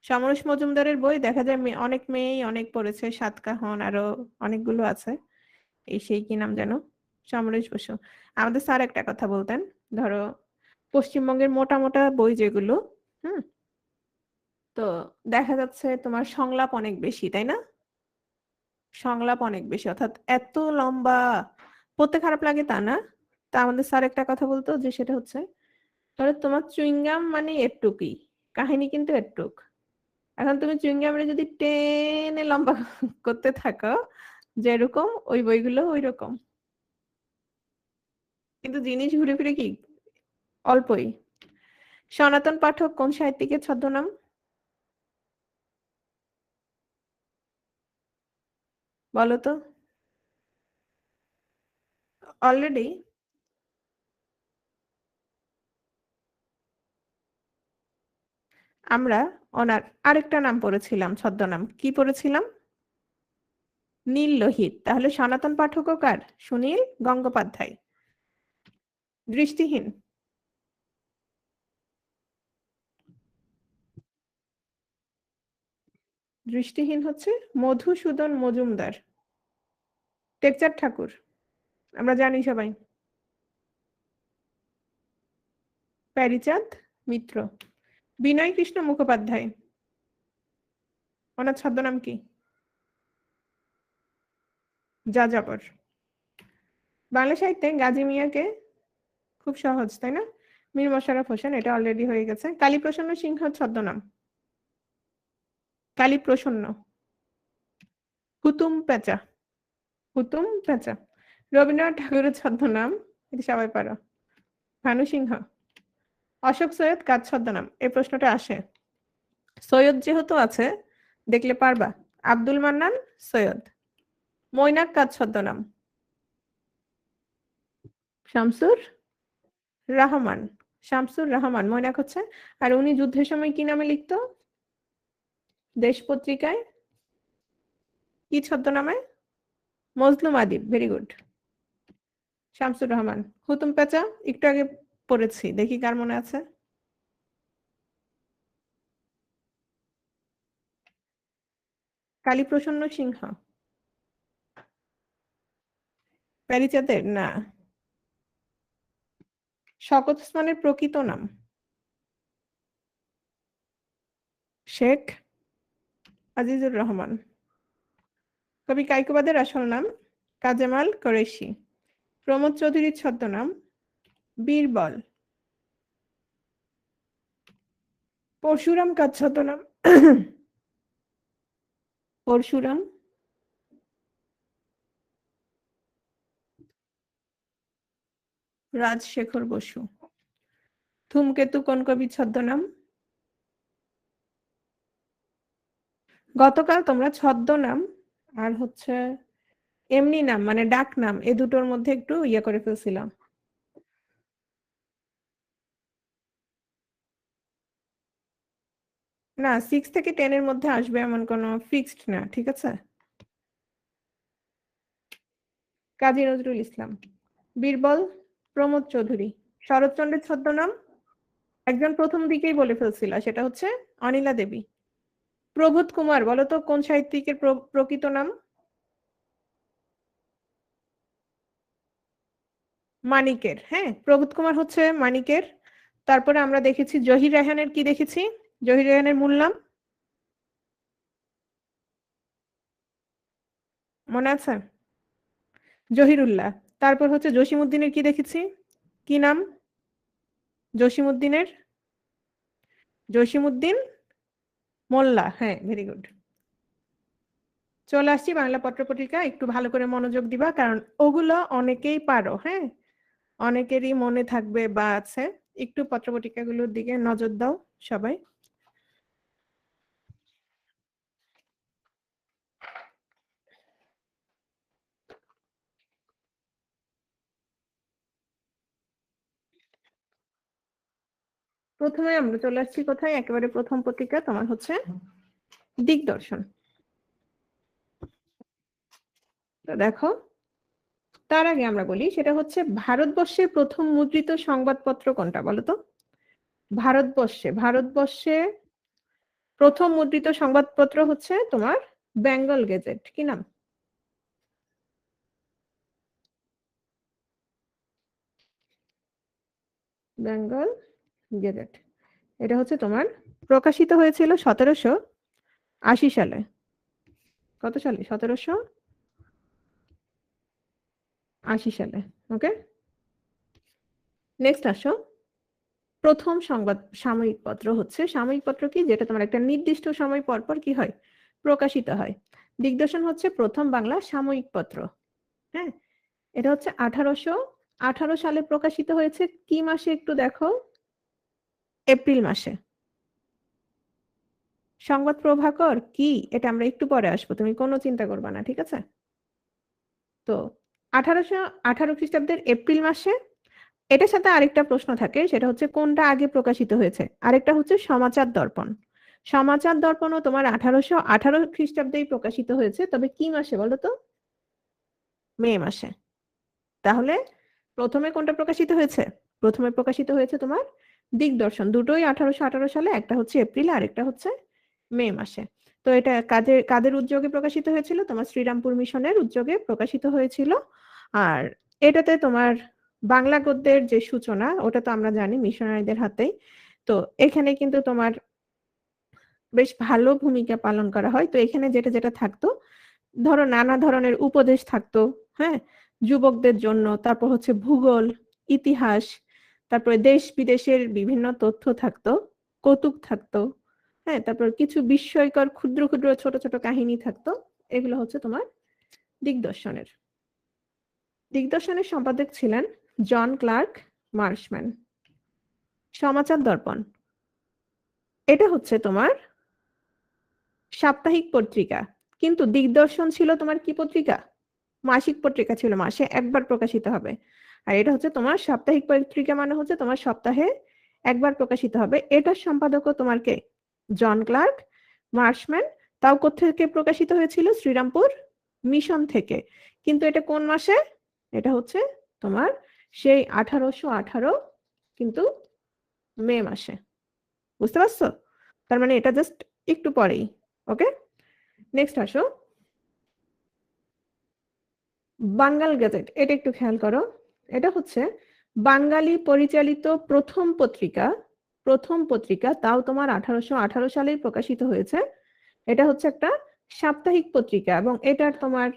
সমরেশ মজুমদারের বই দেখা যায় অনেক মেয়েই অনেক পড়েছে, সাতকাহন আরো অনেকগুলো আছে। এই সেই কি নাম যেন, সমরেশ বসু। আমাদের স্যার একটা কথা বলতেন, ধরো পশ্চিমবঙ্গের মোটা মোটা বই যেগুলো, হুম, তো দেখা যাচ্ছে তোমার সংলাপ অনেক বেশি, তাই না? সংলাপ অনেক বেশি, অর্থাৎ এত লম্বা পড়তে খারাপ লাগে তা না। তা আমাদের স্যার একটা কথা বলতো, যে সেটা হচ্ছে, ধরো তোমার চুইংগাম মানে এটুকুই, কাহিনী কিন্তু এটুক। এখন তুমি চুইংগামে যদি টেনে লম্বা করতে থাকো, যেরকম ওই বইগুলো ওই রকম, কিন্তু জিনিস ঘুরে ফিরে কি অল্পই। সনাতন পাঠক কোন সাহিত্যিকের ছদ্মনাম? বলো তো। অলরেডি। আমরা ওনার আরেকটা নাম পড়েছিলাম, ছদ্মনাম কি পড়েছিলাম? নীল লোহিত। তাহলে সনাতন পাঠকও কার? সুনীল গঙ্গোপাধ্যায়। দৃষ্টিহীন। দৃষ্টিহীন হচ্ছে মধুসূদন মজুমদার। টেকচাঁদ ঠাকুর, আমরা জানি সবাই। প্যারীচাঁদ মিত্র। বিনয় কৃষ্ণ মুখোপাধ্যায়, ওনার ছদ্মনাম কি? যাযাবর। বাংলা সাহিত্যে গাজী মিয়াকে, খুব সহজ তাই না? মীর মশাররফ হোসেন, এটা অলরেডি হয়ে গেছে। কালীপ্রসন্ন সিংহ ছদ্মনাম? কালীপ্রসন্ন। হুতুম পেঁচা। হুতুম পেঁচা। রবীন্দ্রনাথ ঠাকুরের ছদ্মনাম? এটা সবাই পারো, ভানু সিংহ। অশোক সৈয়দ কার ছদ্মনাম? এই প্রশ্নটা আসে। সৈয়দ যেহেতু আছে, দেখলে পারবা। আব্দুল মান্নান সৈয়দ। মৈনাক কার ছদ্মনাম? শামসুর রহমান। শামসুর রহমান মৈনাক হচ্ছে। আর উনি যুদ্ধের সময় কি নামে লিখতো? দেশ পত্রিকায় কি ছদ্মনামে? মজলুম আদিব, ভেরি গুড। শামসুর রহমান। হুতুম পেঁচা একটু আগে পড়েছি, দেখি কার মনে আছে। কালীপ্রসন্ন সিংহ। প্যারিচাঁদের না। শওকত ওসমানের প্রকৃত নাম? শেখ আজিজুর রহমান। কবি কায়কোবাদের আসল নাম? কাজেমাল কোরেশি। প্রমোদ চৌধুরীর ছদ্মনাম? বীরবল। পরশুরাম কার ছদ্মনাম? পরশুরাম। রাজশেখর বসু। ধূমকেতু কোন কবির ছদ্মনাম? গতকাল তোমরা ছদ্মনাম আর হচ্ছে এমনি নাম মানে ডাক নাম, এ দুটোর মধ্যে একটু ইয়ে করে ফেলছিলাম। না, 6 থেকে 10 এর মধ্যে আসবে এমন কোনো ফিক্সড না, ঠিক আছে? কাজী নজরুল ইসলাম। বীরবল প্রমোদ চৌধুরী। শরৎচন্দ্রের ছদ্মনাম? একজন প্রথম দিকেই বলে ফেলছিল, সেটা হচ্ছে অনিলা দেবী। প্রবোধ কুমার, বলো তো কোন সাহিত্যিকের প্রকৃত নাম? মানিকের, হ্যাঁ, প্রবোধ কুমার হচ্ছে মানিকের। তারপরে আমরা দেখেছি জহির রায়হানের, কি দেখেছি জহির রায়হানের মূল নাম মনে আছে? জহিরুল্লাহ। তারপর হচ্ছে জসিমউদ্দিনের কি দেখেছি, কি নাম জসিমউদ্দিনের? জসিমউদ্দিন মোল্লা, হ্যাঁ, ভেরি গুড। চলে আসছি বাংলা পত্রপত্রিকা, একটু ভালো করে মনোযোগ দিবা, কারণ ওগুলো অনেকেই পারো, হ্যাঁ, অনেকেরই মনে থাকবে বা আছে। একটু পত্রপত্রিকাগুলোর দিকে নজর দাও সবাই। প্রথমে আমরা চলে আসছি কোথায়, একেবারে প্রথম পত্রিকা তোমার হচ্ছে দিগদর্শন। তো দেখো, তার আগে আমরা বলি সেটা হচ্ছে ভারতবর্ষের প্রথম মুদ্রিত সংবাদপত্র কোনটা বলো তো? ভারতবর্ষে প্রথম মুদ্রিত সংবাদপত্র হচ্ছে তোমার বেঙ্গল গেজেট। কি নাম? বেঙ্গল গেজেট। এটা হচ্ছে তোমার প্রকাশিত হয়েছিল 1780 সালে। কত সালে? 1780 সালে। ওকে, নেক্সট আসো। প্রথম সংবাদ সাময়িক পত্র হচ্ছে, সাময়িক পত্র কি, যেটা তোমার একটা নির্দিষ্ট সময় পর পর কি হয়, প্রকাশিত হয়। দিগদর্শন হচ্ছে প্রথম বাংলা সাময়িক পত্র। হ্যাঁ, এটা হচ্ছে 1818 সালে প্রকাশিত হয়েছে। কি মাসে একটু দেখো? এপ্রিল মাসে। সংবাদ প্রভাকর কি, এটা আমরা একটু পরে আসবো, তুমি কোনো চিন্তা করবে না, ঠিক আছে? তো 1818 খ্রিস্টাব্দের এপ্রিল মাসে। এটার সাথে আরেকটা প্রশ্ন থাকে, সেটা হচ্ছে কোনটা আগে প্রকাশিত হয়েছে। আরেকটা হচ্ছে সমাচার দর্পণ। সমাচার দর্পণও তোমার 1818 খ্রিস্টাব্দেই প্রকাশিত হয়েছে, তবে কি মাসে বলো তো? মে মাসে। তাহলে প্রথমে কোনটা প্রকাশিত হয়েছে? প্রথমে প্রকাশিত হয়েছে তোমার দিগদর্শন, দুটোই 1818 সালে, একটা হচ্ছে এপ্রিলে আর একটা হচ্ছে মে মাসে। তো এটা কাদের কাদের উদ্যোগে প্রকাশিত হয়েছিল? তোমার শ্রীরামপুর মিশনের উদ্যোগে প্রকাশিত হয়েছিল। আর এটাতে তোমার বাংলা গদ্যের যে সূচনা, ওটা তো আমরা জানি মিশনারিদের হাতেই। তো এখানে কিন্তু তোমার বেশ ভালো ভূমিকা পালন করা হয়। তো এখানে যেটা যেটা থাকতো, ধরো নানা ধরনের উপদেশ থাকতো, হ্যাঁ, যুবকদের জন্য। তারপর হচ্ছে ভূগোল, ইতিহাস, তারপরে দেশ বিদেশের বিভিন্ন তথ্য থাকতো, কৌতুক থাকতো, হ্যাঁ, তারপর কিছু বিস্ময়কর ক্ষুদ্র ক্ষুদ্র ছোট ছোট কাহিনী থাকতো। এগুলো হচ্ছে তোমার দিগদর্শনের। দিগদর্শনের সম্পাদক ছিলেন জন ক্লার্ক মার্শম্যান। সমাচার দর্পণ, এটা হচ্ছে তোমার সাপ্তাহিক পত্রিকা, কিন্তু দিগদর্শন ছিল তোমার কি পত্রিকা? মাসিক পত্রিকা ছিল, মাসে একবার প্রকাশিত হবে। আর এটা হচ্ছে তোমার সাপ্তাহিক পত্রিকা, মানে হচ্ছে তোমার সপ্তাহে একবার প্রকাশিত হবে। এটার সম্পাদকও তোমার কে? জন ক্লার্ক মার্শম্যান। তাও কোত্থেকে প্রকাশিত হয়েছিল? শ্রীরামপুর মিশন থেকে। কিন্তু এটা কোন মাসে? এটা হচ্ছে তোমার সেই 1818, কিন্তু মে মাসে। বুঝতে পারছো? তার মানে এটা জাস্ট একটু পরেই। ওকে, নেক্সট আসো। বাঙ্গাল গেজেট, এটা একটু খেয়াল করো। এটা হচ্ছে বাঙালি পরিচালিত প্রথম পত্রিকা। প্রথম পত্রিকা, তাও তোমার 1818 সালেই প্রকাশিত হয়েছে। এটা হচ্ছে একটা সাপ্তাহিক পত্রিকা, এবং এটার তোমার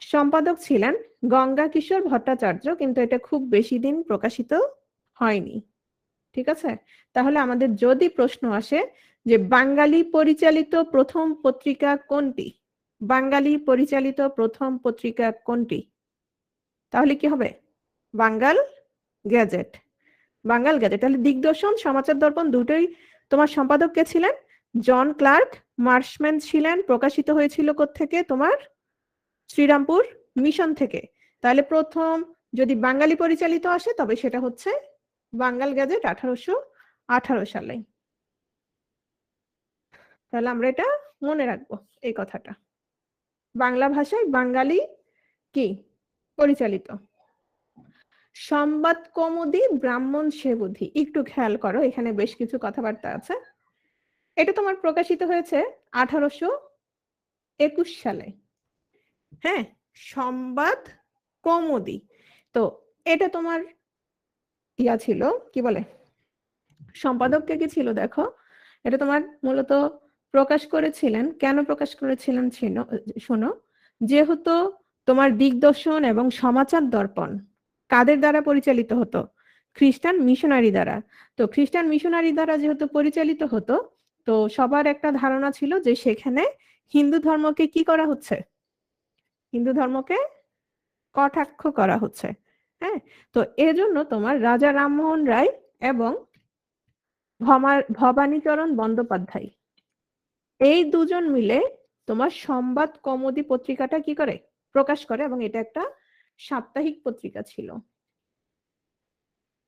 সম্পাদক ছিলেন গঙ্গা কিশোর ভট্টাচার্য, কিন্তু এটা খুব বেশি দিন প্রকাশিত হয়নি। ঠিক আছে? তাহলে আমাদের যদি প্রশ্ন আসে যে বাঙালি পরিচালিত প্রথম পত্রিকা কোনটি, বাঙালি পরিচালিত প্রথম পত্রিকা কোনটি, তাহলে কি হবে? বাঙ্গাল গ্যাজেট। বাঙ্গাল গ্যাজেট। তাহলে দিগদর্শন, সমাচার দর্পণ দুটোই তোমার সম্পাদক কে ছিলেন? জন ক্লার্ক মার্শম্যান ছিলেন। প্রকাশিত হয়েছিল কোত্থেকে? তোমার শ্রীরামপুর মিশন থেকে। তাহলে প্রথম যদি বাঙালি পরিচালিত আসে, তবে সেটা হচ্ছে বাঙ্গাল গ্যাজেট 1818 সালে। তাহলে আমরা এটা মনে রাখবো, এই কথাটা। বাংলা ভাষায় বাঙালি কি পরিচালিত। সংবাদ কৌমুদী, ব্রাহ্মণ সেবুদ্ধি। একটু খেয়াল করো, এখানে বেশ কিছু কথাবার্তা আছে। এটা তোমার প্রকাশিত হয়েছে 1821 সালে। হ্যাঁ, সংবাদ কৌমুদী। তো এটা তোমার ইয়া ছিল, কি বলে, সম্পাদককে কি ছিল দেখো। এটা তোমার মূলত প্রকাশ করেছিলেন, কেন প্রকাশ করেছিলেন ছিল, শোনো, যেহেতু তোমার দিগদর্শন এবং সমাচার দর্পণ কাদের দ্বারা পরিচালিত হতো? খ্রিস্টান মিশনারি দ্বারা। তো খ্রিস্টান মিশনারি দ্বারা যেহেতু পরিচালিত হতো, তো সবার একটা ধারণা ছিল যে সেখানে হিন্দু ধর্মকে কি করা হচ্ছে, হিন্দু ধর্মকে কটাক্ষ করা হচ্ছে। হ্যাঁ, তো এজন্য তোমার রাজা রামমোহন রায় এবং ভবানীচরণ বন্দ্যোপাধ্যায় এই দুজন মিলে তোমার সংবাদ কৌমুদী পত্রিকাটা কি করে, প্রকাশ করে। এবং এটা একটা সাপ্তাহিক পত্রিকা ছিল।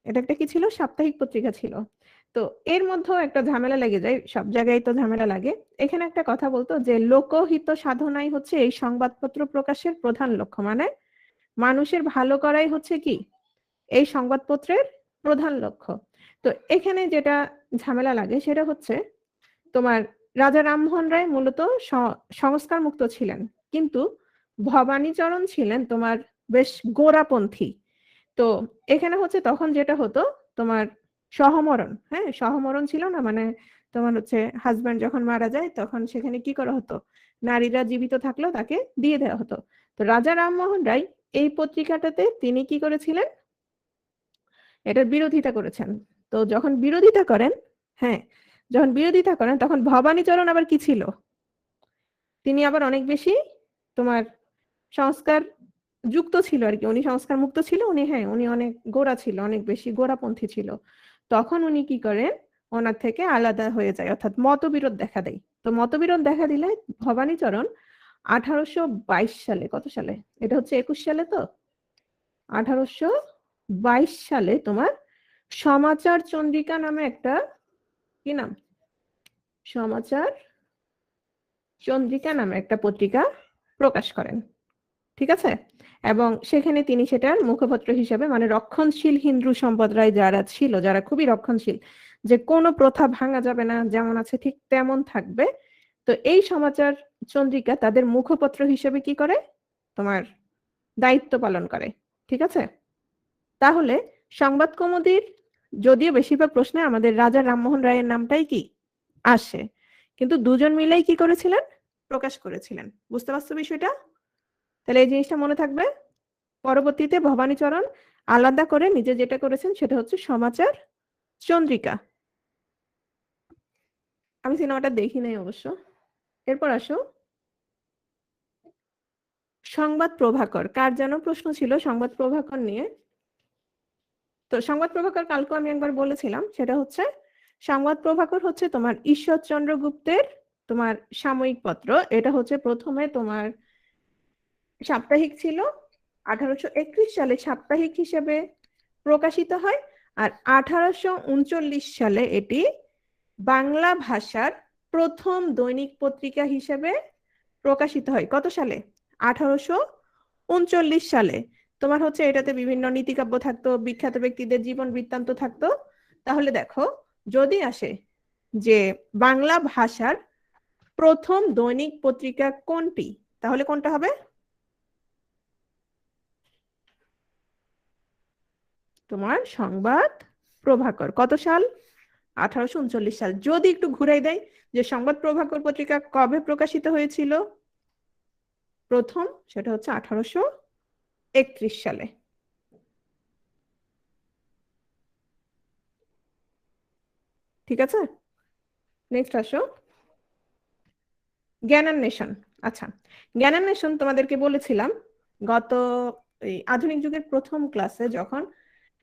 এটা একটা কি ছিল, সাপ্তাহিক পত্রিকা ছিল। তো এর মধ্যেও একটা ঝামেলা লেগে যায়, সব জায়গায় তো ঝামেলা লাগে। এখানে একটা কথা বলতো যে লোকহিত সাধনাই হচ্ছে এই সংবাদপত্র প্রকাশের প্রধান লক্ষ্য, মানে মানুষের ভালো করাই হচ্ছে কি এই সংবাদপত্রের প্রধান লক্ষ্য। তো এখানে যেটা ঝামেলা লাগে সেটা হচ্ছে তোমার রাজা রামমোহন রায় মূলত সংস্কার মুক্ত ছিলেন, কিন্তু ভবানীচরণ ছিলেন তোমার বেশ গোড়াপন্থী। তো এখানে হচ্ছে তখন যেটা হতো তোমার সহমরণ, হ্যাঁ সহমরণ ছিল না, মানে তোমার হচ্ছে হাজব্যান্ড যখন মারা যায় তখন সেখানে কি করা হতো, নারীরা জীবিত থাকলেও তাকে দিয়ে দেওয়া হতো। তো রাজা রামমোহন রায় এই পত্রিকাটাতে তিনি কি করেছিলেন, এটার বিরোধিতা করেছেন। তো যখন বিরোধিতা করেন, হ্যাঁ যখন বিরোধিতা করেন তখন ভবানীচরণ আবার কি ছিল, তিনি আবার অনেক বেশি তোমার সংস্কার যুক্ত ছিল আর কি, উনি সংস্কার মুক্ত ছিল, উনি হ্যাঁ উনি অনেক গোড়া ছিল, অনেক বেশি গোড়াপন্থী ছিল। তখন উনি কি করেন, ওনার থেকে আলাদা হয়ে যায়, অর্থাৎ মতবিরোধ দেখা দেয়। তো মতবিরোধ দেখা দিলে ভবানীচরণ 1822 সালে, কত সালে, এটা হচ্ছে 21 সালে, তো 1822 সালে তোমার সমাচার চন্দ্রিকা নামে একটা, কি নাম, সমাচার চন্দ্রিকা নামে একটা পত্রিকা প্রকাশ করেন। ঠিক আছে, এবং সেখানে তিনি সেটার মুখপত্র হিসেবে, মানে রক্ষণশীল হিন্দু সম্প্রদায় যারা ছিল, যারা খুবই রক্ষণশীল, যে কোনো প্রথা ভাঙা যাবে না, যেমন আছে ঠিক তেমন থাকবে, তো এই সমাচার চন্দ্রিকা তাদের মুখপত্র হিসেবে কি করে, তোমার দায়িত্ব পালন করে। ঠিক আছে, তাহলে সংবাদ কৌমুদীর যদিও বেশিরভাগ প্রশ্নে আমাদের রাজা রামমোহন রায়ের নামটাই কি আসে, কিন্তু দুজন মিলেই কি করেছিলেন, প্রকাশ করেছিলেন। বুঝতে পারছো বিষয়টা? তাহলে এই জিনিসটা মনে থাকবে। পরবর্তীতে ভবানীচরণ আলাদা করে নিজে যেটা করেছেন সেটা হচ্ছে সমাচার চন্দ্রিকা। আমি সিনেমাটা দেখি নাই অবশ্য। এরপর আসো সংবাদ প্রভাকর। কার যেন প্রশ্ন ছিল সংবাদ প্রভাকর নিয়ে। তো সংবাদ প্রভাকর কালকে আমি একবার বলেছিলাম, সেটা হচ্ছে সংবাদ প্রভাকর হচ্ছে তোমার ঈশ্বরচন্দ্র গুপ্তের তোমার সাময়িক পত্র। এটা হচ্ছে প্রথমে তোমার সাপ্তাহিক ছিল, 1831 সালে সাপ্তাহিক হিসেবে প্রকাশিত হয়। আর 1839 সালে এটি বাংলা ভাষার প্রথম দৈনিক পত্রিকা হিসেবে প্রকাশিত হয়। কত সালে? 1839 সালে। তোমার হচ্ছে এটাতে বিভিন্ন নীতিকাব্য থাকতো, বিখ্যাত ব্যক্তিদের জীবন বৃত্তান্ত থাকতো। তাহলে দেখো, যদি আসে যে বাংলা ভাষার প্রথম দৈনিক পত্রিকা কোনটি, তাহলে কোনটা হবে? তোমার সংবাদ প্রভাকর। কত সাল? 1839 সাল। যদি একটু ঘুরাই দেয় যে সংবাদ প্রভাকর পত্রিকা কবে প্রকাশিত হয়েছিল প্রথম, সেটা হচ্ছে 1831 সালে। ঠিক আছে, নেক্সট আসো জ্ঞানান্বেষণ। আচ্ছা, জ্ঞানান্বেষণ তোমাদেরকে বলেছিলাম গত এই আধুনিক যুগের প্রথম ক্লাসে যখন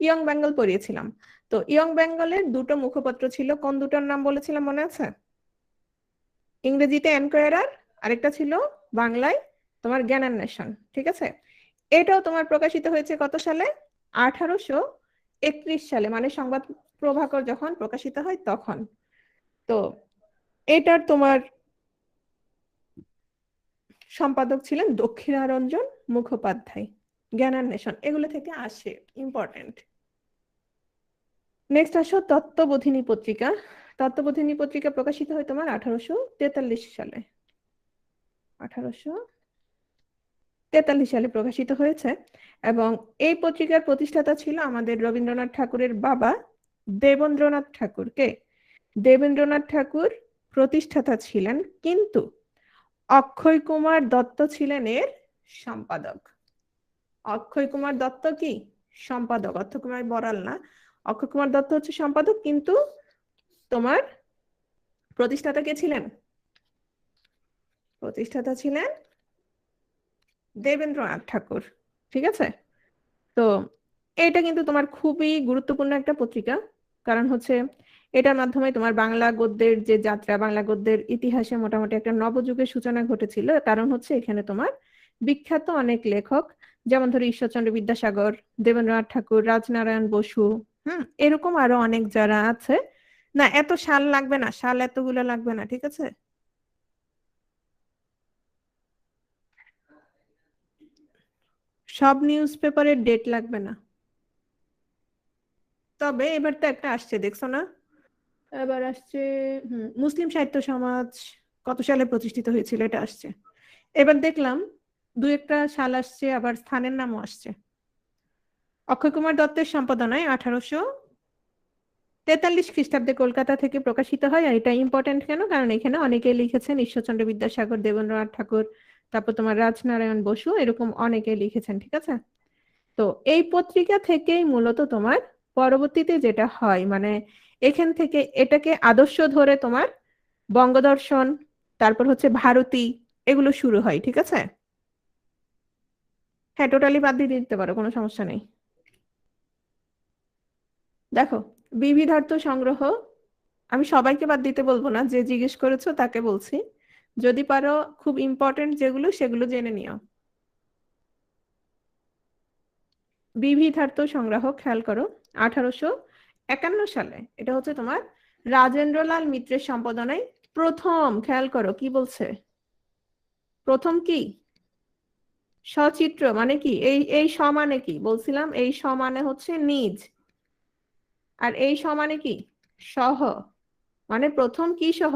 ইয়ং বেঙ্গল পড়িয়েছিলাম। তো ইয়ং বেঙ্গলের দুটো মুখপত্র ছিল, কোন দুটোর নাম বলেছিলাম মনে আছে? ইংরেজিতে এনকোয়ারার, আরেকটা ছিল বাংলায় তোমার জ্ঞানান্বেষণ। ঠিক আছে, এটাও তোমার প্রকাশিত হয়েছে কত সালে? 1831 সালে, মানে সংবাদ প্রভাকর যখন প্রকাশিত হয় তখন। তো এটার তোমার সম্পাদক ছিলেন দক্ষিণারঞ্জন মুখোপাধ্যায়। জ্ঞানান্বেষণ, এগুলো থেকে আসে, ইম্পর্টেন্ট। নেক্সট আসো তত্ত্ববোধিনী পত্রিকা। তত্ত্ববোধিনী পত্রিকা প্রকাশিত হয় তোমার 1843 সালে। 1843 সালে প্রকাশিত হয়েছে, এবং এই পত্রিকার প্রতিষ্ঠাতা ছিল আমাদের রবীন্দ্রনাথ ঠাকুরের বাবা দেবেন্দ্রনাথ ঠাকুর। কে? দেবেন্দ্রনাথ ঠাকুর প্রতিষ্ঠাতা ছিলেন, কিন্তু অক্ষয় কুমার দত্ত ছিলেন এর সম্পাদক। অক্ষয় কুমার দত্ত কি সম্পাদক? অক্ষয় কুমার বড়াল না, অক্ষয় কুমার দত্ত হচ্ছে সম্পাদক, কিন্তু তোমার প্রতিষ্ঠাতা কে ছিলেন? প্রতিষ্ঠাতা ছিলেন দেবেন্দ্রনাথ ঠাকুর। ঠিক আছে, তো এটা কিন্তু তোমার খুবই গুরুত্বপূর্ণ একটা পত্রিকা, কারণ হচ্ছে এটার মাধ্যমে তোমার বাংলা গদ্যের যে যাত্রা, বাংলা গদ্যের ইতিহাসে মোটামুটি একটা নবযুগের সূচনা ঘটেছিল। কারণ হচ্ছে এখানে তোমার বিখ্যাত অনেক লেখক, যেমন ধরো ঈশ্বরচন্দ্র বিদ্যাসাগর, দেবেন্দ্রনাথ ঠাকুর, রাজনারায়ণ বসু, এরকম আরো অনেক যারা আছে। না এত সাল লাগবে না, সাল এতগুলো লাগবে না, ঠিক আছে। সব নিউজ পেপারের ডেট লাগবে না, তবে এবার তো একটা আসছে দেখছো না, এবার আসছে মুসলিম সাহিত্য সমাজ কত সালে প্রতিষ্ঠিত হয়েছিল, এটা আসছে। এবার দেখলাম দু একটা সাল আসছে, আবার স্থানের নামও আসছে। অক্ষয় কুমার দত্তের সম্পাদনায় 1843 খ্রিস্টাব্দে কলকাতা থেকে প্রকাশিত হয়। আর এটা ইম্পর্টেন্ট কেন? কারণ এখানে অনেকে লিখেছেন, ঈশ্বরচন্দ্র বিদ্যাসাগর, দেবেন্দ্রনাথ ঠাকুর, তারপর তোমার রাজনারায়ণ বসু, এরকম অনেকে লিখেছেন। ঠিক আছে, তো এই পত্রিকা থেকেই মূলত তোমার পরবর্তীতে যেটা হয়, মানে এখান থেকে এটাকে আদর্শ ধরে তোমার বঙ্গদর্শন, তারপর হচ্ছে ভারতী, এগুলো শুরু হয়। ঠিক আছে, হ্যাঁ টোটালি বাদ দিয়ে দিতে পারো, কোনো সমস্যা নেই। দেখো, বিবিধার্থ সংগ্রহ, আমি সবাইকে বাদ দিতে বলবো না, যে জিজ্ঞেস করেছো তাকে বলছি, যদি পারো খুব ইম্পর্টেন্ট যেগুলো সেগুলো জেনে নিও। বিবিধার্থ সংগ্রহ খেয়াল করো, 1851 সালে, এটা হচ্ছে তোমার রাজেন্দ্রলাল মিত্রের সম্পাদনায় প্রথম, খেয়াল করো কি বলছে, প্রথম কি সচিত্র, মানে কি এই এই সমানে কি বলছিলাম, এই সমানে হচ্ছে নিজ, আর এই সমানে কি সহ, মানে প্রথম কি সহ,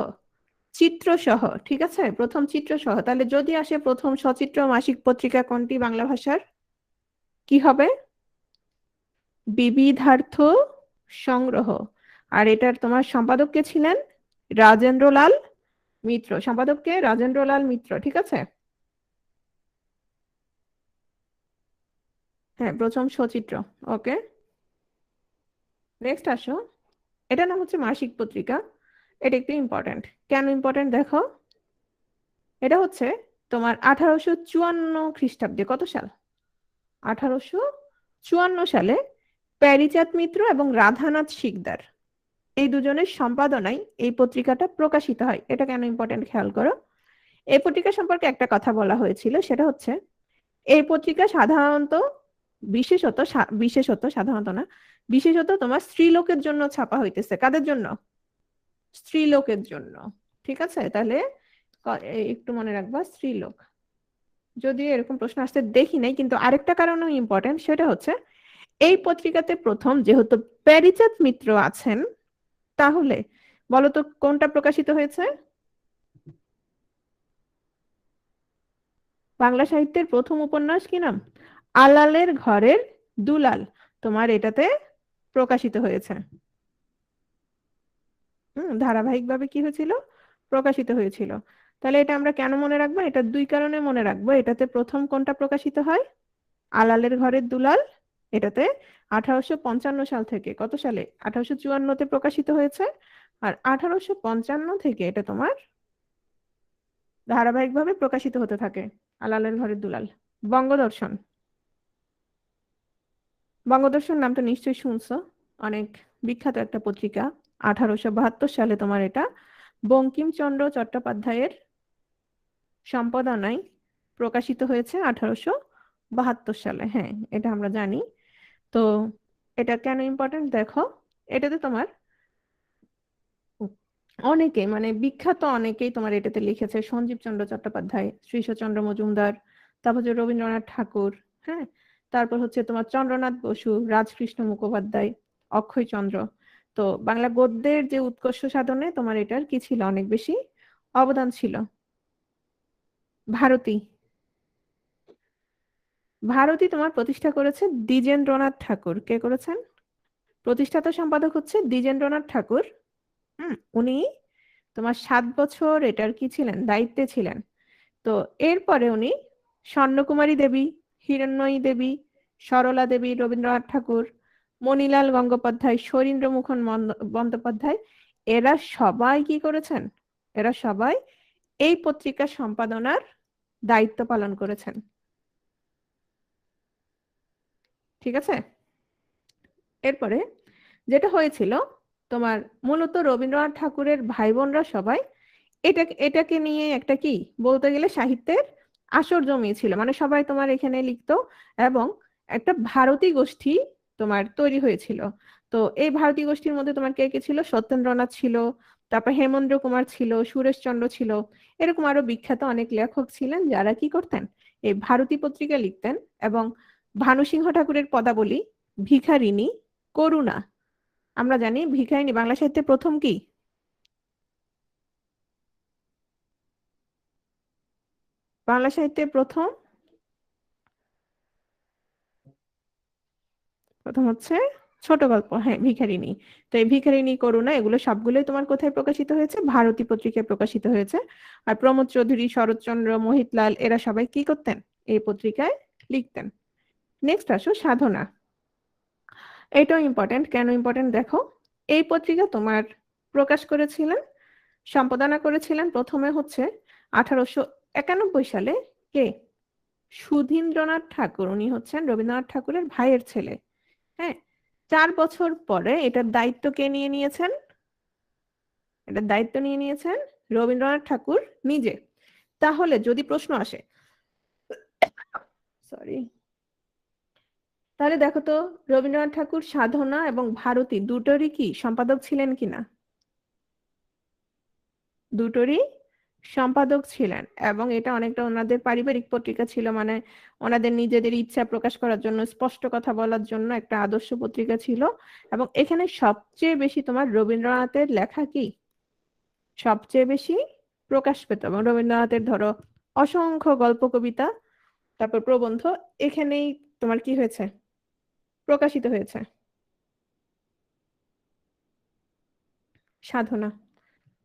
চিত্র সহ। ঠিক আছে, প্রথম চিত্র সহ। তাহলে যদি আসে প্রথম সচিত্র মাসিক পত্রিকা কোনটি বাংলা ভাষার, কি হবে? বিবিধার্থ সংগ্রহ। আর এটার তোমার সম্পাদক কে ছিলেন? রাজেন্দ্রলাল মিত্র। সম্পাদককে রাজেন্দ্রলাল মিত্র। ঠিক আছে, হ্যাঁ প্রথম সচিত্র। ওকে, নেক্সট আসো, এটার নাম হচ্ছে মাসিক পত্রিকা। এটা একটু ইম্পর্টেন্ট। কেন ইম্পর্টেন্ট দেখো, এটা হচ্ছে তোমার 1854 খ্রিস্টাব্দে, কত সাল, 1854 সালে প্যারীচাঁদ মিত্র এবং রাধানাথ শিকদার, এই দুজনের সম্পাদনায় এই পত্রিকাটা প্রকাশিত হয়। এটা কেন ইম্পর্টেন্ট খেয়াল করো, এই পত্রিকা সম্পর্কে একটা কথা বলা হয়েছিল, সেটা হচ্ছে এই পত্রিকা সাধারণত, সাধারণত না, বিশেষত তোমার স্ত্রীলোকের জন্য ছাপা হইতেছে। কাদের জন্য? স্ত্রীলোকের জন্য। ঠিক আছে, তাহলে একটু মনে রাখবা, স্ত্রীলোক। যদিও এরকম প্রশ্ন আসতে দেখি নাই, কিন্তু আরেকটা কারণও ইম্পর্টেন্ট, সেটা হচ্ছে এই পত্রিকাতে প্রথম যেহেতু প্যারীচাঁদ মিত্র আছেন, তাহলে বলতো কোনটা প্রকাশিত হয়েছে? বাংলা সাহিত্যের প্রথম উপন্যাস কি নাম? আলালের ঘরের দুলাল, তোমার এটাতে প্রকাশিত হয়েছে। ধারাবাহিকভাবে কি হয়েছিল, প্রকাশিত হয়েছিল। তাহলে এটা আমরা কেন মনে রাখবো? এটা দুই কারণে মনে রাখবো। এটাতে প্রথম কোনটা প্রকাশিত হয়? আলালের ঘরের দুলাল। এটাতে 1855 সাল থেকে, কত সালে, 1854-তে প্রকাশিত হয়েছে। আর 1855 থেকে এটা তোমার ধারাবাহিকভাবে প্রকাশিত হতে থাকে, আলালের ঘরের দুলাল। বঙ্গদর্শন, বঙ্গদর্শন নামটা নিশ্চয়ই শুনছো, অনেক বিখ্যাত একটা পত্রিকা। 1872 সালে তোমার এটা বঙ্কিমচন্দ্র চট্টোপাধ্যায়ের সম্পাদনায় প্রকাশিত হয়েছে 1872 সালে। হ্যাঁ, এটা আমরা জানি। তো এটা কেন ইম্পর্টেন্ট দেখো, এটাতে তোমার অনেকে, মানে বিখ্যাত অনেকেই তোমার এটাতে লিখেছে, সঞ্জীব চন্দ্র চট্টোপাধ্যায়, শ্রীশচন্দ্র মজুমদার, তারপর যে রবীন্দ্রনাথ ঠাকুর, হ্যাঁ, তারপর হচ্ছে তোমার চন্দ্রনাথ বসু, রাজকৃষ্ণ মুখোপাধ্যায়, অক্ষয় চন্দ্র। তো বাংলা গদ্যের যে উৎকর্ষ সাধনে তোমার এটার কি ছিল, অনেক বেশি অবদান ছিল। ভারতী, ভারতী তোমার প্রতিষ্ঠা করেছে দ্বিজেন্দ্রনাথ ঠাকুর। কে করেছেন? প্রতিষ্ঠাতা সম্পাদক হচ্ছে দ্বিজেন্দ্রনাথ ঠাকুর। উনি তোমার 7 বছর এটার কি ছিলেন, দায়িত্বে ছিলেন। তো এরপরে উনি স্বর্ণকুমারী দেবী, হিরণ্ময়ী দেবী, সরলা দেবী, রবীন্দ্রনাথ ঠাকুর, মণিলাল গঙ্গোপাধ্যায়, শরীন্দ্রমোহন বন্দ্যোপাধ্যায়, এরা সবাই কি করেছেন? এরা সবাই এই পত্রিকা সম্পাদনার দায়িত্ব পালন করেছেন। ঠিক আছে? এরপরে যেটা হয়েছিল তোমার, মূলত রবীন্দ্রনাথ ঠাকুরের ভাই বোনরা সবাই এটাকে নিয়ে একটা কি বলতে গেলে সাহিত্যের আসর জমিয়েছিল, মানে সবাই তোমার এখানে লিখতো এবং একটা ভারতী গোষ্ঠী তোমার তৈরি হয়েছিল। তো এই ভারতী গোষ্ঠীর মধ্যে তোমার কে কে ছিল? সত্যেন্দ্রনাথ ছিল, তারপর হেমেন্দ্র কুমার ছিল, সুরেশচন্দ্র ছিল, এরকম আরো বিখ্যাত অনেক লেখক ছিলেন যারা কি করতেন, এই ভারতী পত্রিকা লিখতেন। এবং ভানুসিংহ ঠাকুরের পদাবলী, ভিখারিণী, করুণা, আমরা জানি ভিখারিণী বাংলা সাহিত্যে প্রথম কি? বাংলা সাহিত্যে প্রথম প্রথম হচ্ছে ছোট গল্প, হ্যাঁ, ভিখারিণী। তো এই ভিখারিণী, করুণা, এগুলো সবগুলোই তোমার কোথায় প্রকাশিত হয়েছে? ভারতী পত্রিকায় প্রকাশিত হয়েছে। আর প্রমোদ চৌধুরী, শরৎচন্দ্র, মোহিতলাল, এরা সবাই কি করতেন? এই পত্রিকায় লিখতেন। নেক্সট আসো সাধনা। এটাও ইম্পর্টেন্ট। কেন ইম্পর্টেন্ট দেখো, এই পত্রিকা তোমার প্রকাশ করেছিলেন, সম্পাদনা করেছিলেন প্রথমে হচ্ছে 1891 সালে কে? সুধীন্দ্রনাথ ঠাকুর। উনি হচ্ছেন রবীন্দ্রনাথ ঠাকুরের ভাইয়ের ছেলে। হ্যাঁ, 4 বছর পরে এটার দায়িত্ব কে নিয়ে নিয়েছেন? এটার দায়িত্ব নিয়ে নিয়েছেন রবীন্দ্রনাথ ঠাকুর নিজে। তাহলে যদি প্রশ্ন আসে, সরি, তাহলে দেখো তো রবীন্দ্রনাথ ঠাকুর সাধনা এবং ভারতী দুটোরই কি সম্পাদক ছিলেন কিনা? দুটোরই সম্পাদক ছিলেন। এবং এটা অনেকটা ওনাদের পারিবারিক পত্রিকা ছিল, মানে ওনাদের নিজেদের ইচ্ছা প্রকাশ করার জন্য, স্পষ্ট কথা বলার জন্য একটা আদর্শ পত্রিকা ছিল। এবং এখানে সবচেয়ে বেশি তোমার রবীন্দ্রনাথের লেখা কি সবচেয়ে বেশি প্রকাশ পেত। এবং রবীন্দ্রনাথের ধরো অসংখ্য গল্প, কবিতা, তারপর প্রবন্ধ এখানেই তোমার কি হয়েছে, প্রকাশিত হয়েছে। সাধনা,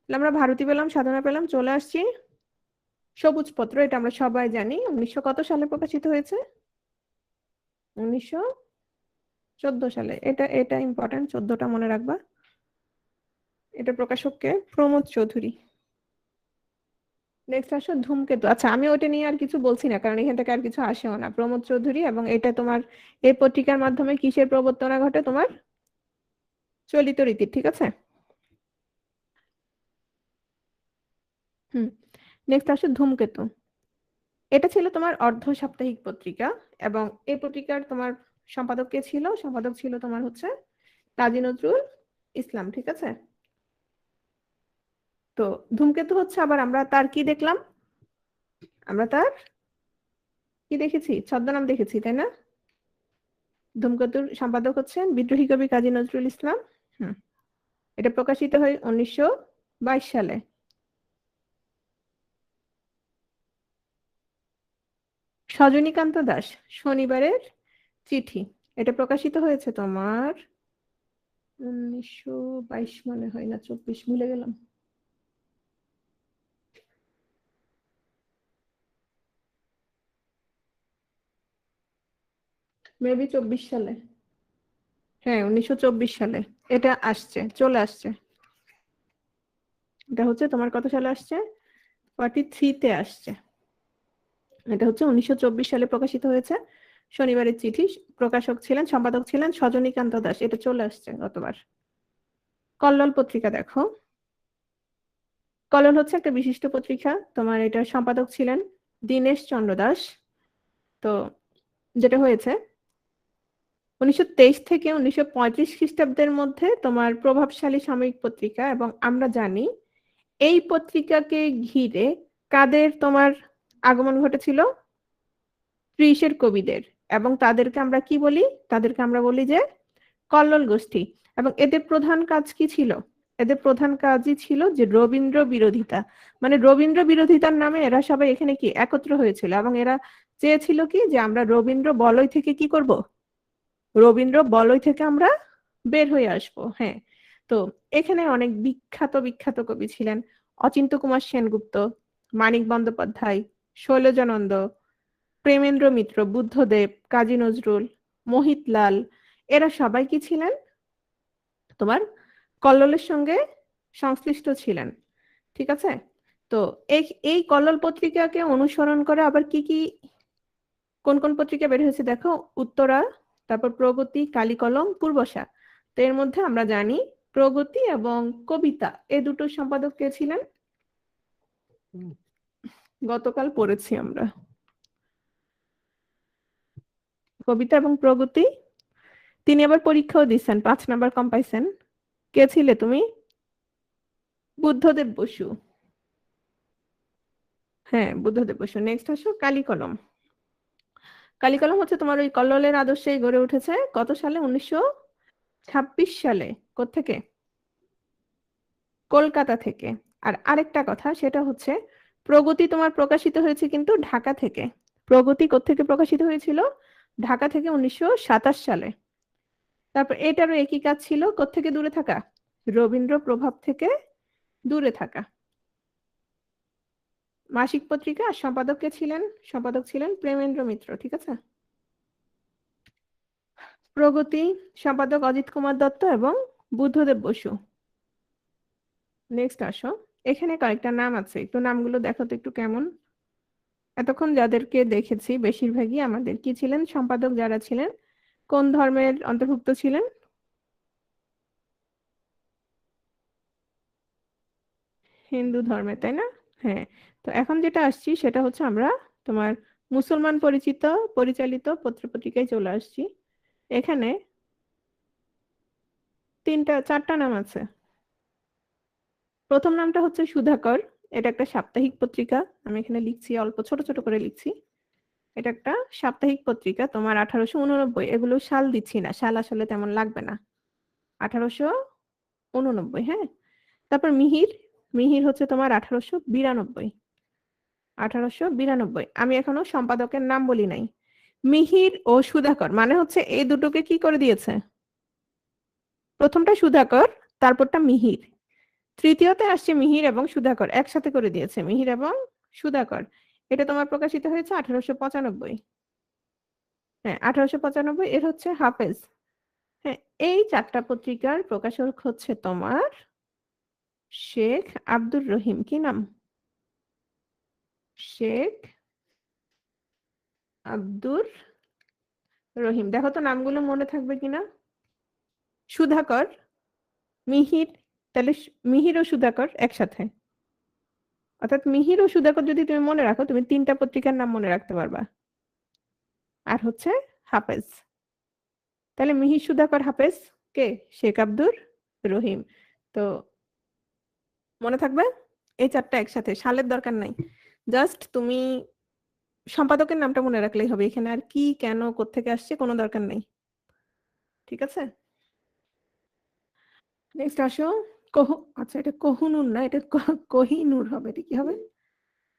তাহলে আমরা ভারতী পেলাম, সাধনা পেলাম, চলে আসছি সবুজ পত্র। এটা আমরা সবাই জানি 1900 কত সালে প্রকাশিত হয়েছে? 1914 সালে। এটা এটা ইম্পর্টেন্ট, 14টা মনে রাখবা। এটা প্রকাশককে প্রমোদ চৌধুরী। নেক্সট আসো ধূমকেতু। আচ্ছা, আমি ওটা নিয়ে আর কিছু বলছি না, কারণ এখান থেকে আর কিছু আসেও না। প্রমোদ চৌধুরী, এবং এটা তোমার এই পত্রিকার মাধ্যমে কিসের প্রবর্তনা ঘটে? তোমার চলিত রীতি। ঠিক আছে। হুম। নেক্সট আসো ধূমকেতু। এটা ছিল তোমার অর্ধ সাপ্তাহিক পত্রিকা। এবং এই পত্রিকার তোমার সম্পাদক কে ছিল? সম্পাদক ছিল তোমার হচ্ছে কাজী নজরুল ইসলাম। ঠিক আছে। তো ধূমকেতু হচ্ছে, আবার আমরা তার কি দেখলাম? আমরা তার কি দেখেছি? ছদ্মনাম দেখেছি, তাই না? ধূমকেতুর সম্পাদক হচ্ছেন বিদ্রোহী কবি কাজী নজরুল ইসলাম। হুম। এটা প্রকাশিত হয় 1922 সালে। সজনীকান্ত দাস, শনিবারের চিঠি। এটা প্রকাশিত হয়েছে তোমার 1922 মনে হয়, না 24, ভুলে গেলাম। মেবি 24 সালে। হ্যাঁ, 1924 সালে এটা আসছে, চলে আসছে। এটা হচ্ছে তোমার কত সালে আসছে? 43-তে আসছে। এটা হচ্ছে 1924 সালে প্রকাশিত হয়েছে। শনিবারের চিঠি। প্রকাশক ছিলেন, সম্পাদক ছিলেন সজনীকান্ত দাস। এটা চলে আসছে গতবার। কল্লোল পত্রিকা দেখো। কল্লোল হচ্ছে একটা বিশিষ্ট পত্রিকা। তোমার এটার সম্পাদক ছিলেন দীনেশ চন্দ্র দাস। তো যেটা হয়েছে 1923 থেকে 1935 খ্রিস্টাব্দের মধ্যে তোমার প্রভাবশালী সাময়িক পত্রিকা। এবং আমরা জানি এই পত্রিকাকে ঘিরে কাদের তোমার আগমন ঘটেছিল? 30-এর কবিদের। এবং তাদেরকে আমরা কি বলি? তাদেরকে আমরা বলি যে কল্লোল গোষ্ঠী। এবং এদের প্রধান কাজ কি ছিল? এদের প্রধান কাজই ছিল যে রবীন্দ্র বিরোধিতা। মানে রবীন্দ্র বিরোধিতার নামে এরা সবাই এখানে কি একত্র হয়েছিল, এবং এরা চেয়েছিল কি যে আমরা রবীন্দ্র বলয় থেকে কি করব? রবীন্দ্র বলয় থেকে আমরা বের হয়ে আসব। হ্যাঁ, তো এখানে অনেক বিখ্যাত বিখ্যাত কবি ছিলেন। অচিন্ত্য কুমার সেনগুপ্ত, মানিক বন্দ্যোপাধ্যায়, শৈলজানন্দ, প্রেমেন্দ্র মিত্র, বুদ্ধদেব, কাজী নজরুল, মোহিতলাল, এরা সবাই কি ছিলেন? তোমার কল্লোলের সঙ্গে সংশ্লিষ্ট ছিলেন। ঠিক আছে? তো এই এই কল্লোল পত্রিকাকে অনুসরণ করে আবার কি কি কোন কোন পত্রিকা বের হয়েছে দেখো? উত্তরা, তারপর প্রগতি, কালীকলম, পূর্বশা। তো এর মধ্যে আমরা জানি প্রগতি এবং কবিতা এই দুটো সম্পাদক কে ছিলেন? গতকাল পড়েছি আমরা। কবিতা এবং প্রগতি। তিনি আবার পরীক্ষাও দিচ্ছেন, 5 নাম্বার কম পাইছেন। কে ছিলে তুমি? বুদ্ধদেব বসু। হ্যাঁ, বুদ্ধদেব বসু। নেক্সট আসো কালীকলম। কালীকলম হচ্ছে তোমার ওই কল্লোলের আদর্শেই গড়ে উঠেছে। কত সালে? 1926 সালে। কোত্থেকে? কলকাতা থেকে। আর আরেকটা কথা, সেটা হচ্ছে প্রগতি তোমার প্রকাশিত হয়েছে কিন্তু ঢাকা থেকে। প্রগতি কোত্থেকে প্রকাশিত হয়েছিল? ঢাকা থেকে 1927 সালে। তারপর এটারও একই কাজ ছিল, কোত্থেকে দূরে থাকা? রবীন্দ্র প্রভাব থেকে দূরে থাকা। মাসিক পত্রিকা। আর সম্পাদক কে ছিলেন? সম্পাদক ছিলেন প্রেমেন্দ্র মিত্র। ঠিক আছে? প্রগতি সম্পাদক অজিত কুমার দত্ত এবং বুদ্ধদেব বসু। নেক্সট আসো, এখানে কয়েকটা নাম আছে, একটু নামগুলো দেখো তো একটু কেমন। এতক্ষণ যাদেরকে দেখেছি বেশিরভাগই আমাদের কি ছিলেন? সম্পাদক যারা ছিলেন কোন ধর্মের অন্তর্ভুক্ত ছিলেন? হিন্দু ধর্মের, তাই না? হ্যাঁ। তো এখন যেটা আসছি সেটা হচ্ছে আমরা তোমার মুসলমান পরিচালিত পত্রিকায় চলে আসছি। এখানে চারটা নাম আছে। প্রথম নামটা হচ্ছে সুধাকর। এটা একটা সাপ্তাহিক পত্রিকা। আমি এখানে লিখছি, অল্প ছোট ছোট করে লিখছি। এটা একটা সাপ্তাহিক পত্রিকা, তোমার 1889। এগুলো সাল দিচ্ছি না, সাল আসলে তেমন লাগবে না। 1889। হ্যাঁ। তারপর মিহির। মিহির হচ্ছে তোমার 1892। 1892। আমি এখনো সম্পাদকের নাম বলি নাই। মিহির ও সুধাকর মানে হচ্ছে এই দুটোকে কি করে দিয়েছে? প্রথমটা সুধাকর, তারপরটা মিহির। তৃতীয়তে আসছে মিহির এবং সুধাকর, একসাথে করে দিয়েছে মিহির এবং সুধাকর। এটা তোমার প্রকাশিত হয়েছে 1895। হ্যাঁ, 1895। এর হচ্ছে হাফেজ। হ্যাঁ। এই চারটা পত্রিকার প্রকাশক হচ্ছে তোমার শেখ আব্দুর রহিম। কি নাম? শেখ আব্দুর রহিম। দেখো তো নামগুলো মনে থাকবে কিনা। সুধাকর, মিহির, তাহলে মিহির ও সুধাকর একসাথে। অর্থাৎ মিহির ও সুধাকর যদি তুমি মনে রাখো, তুমি তিনটা পত্রিকার নাম মনে রাখতে পারবা। আর হচ্ছে হাফেজ। তাহলে মিহির, সুধাকর, হাফেজ কে? শেখ আব্দুর রহিম। তো মনে থাকবে এই চারটা একসাথে, সালের দরকার নাই। জাস্ট তুমি সম্পাদকের নামটা মনে রাখলেই হবে। এখানে আর কি, কেন, কোত্থেকে আসছে কোনো দরকার নেই। ঠিক আছে? নেক্সট আসো। আচ্ছা, এটা কোহিনূর না, এটা কোহিনূর হবে। এটা কি হবে?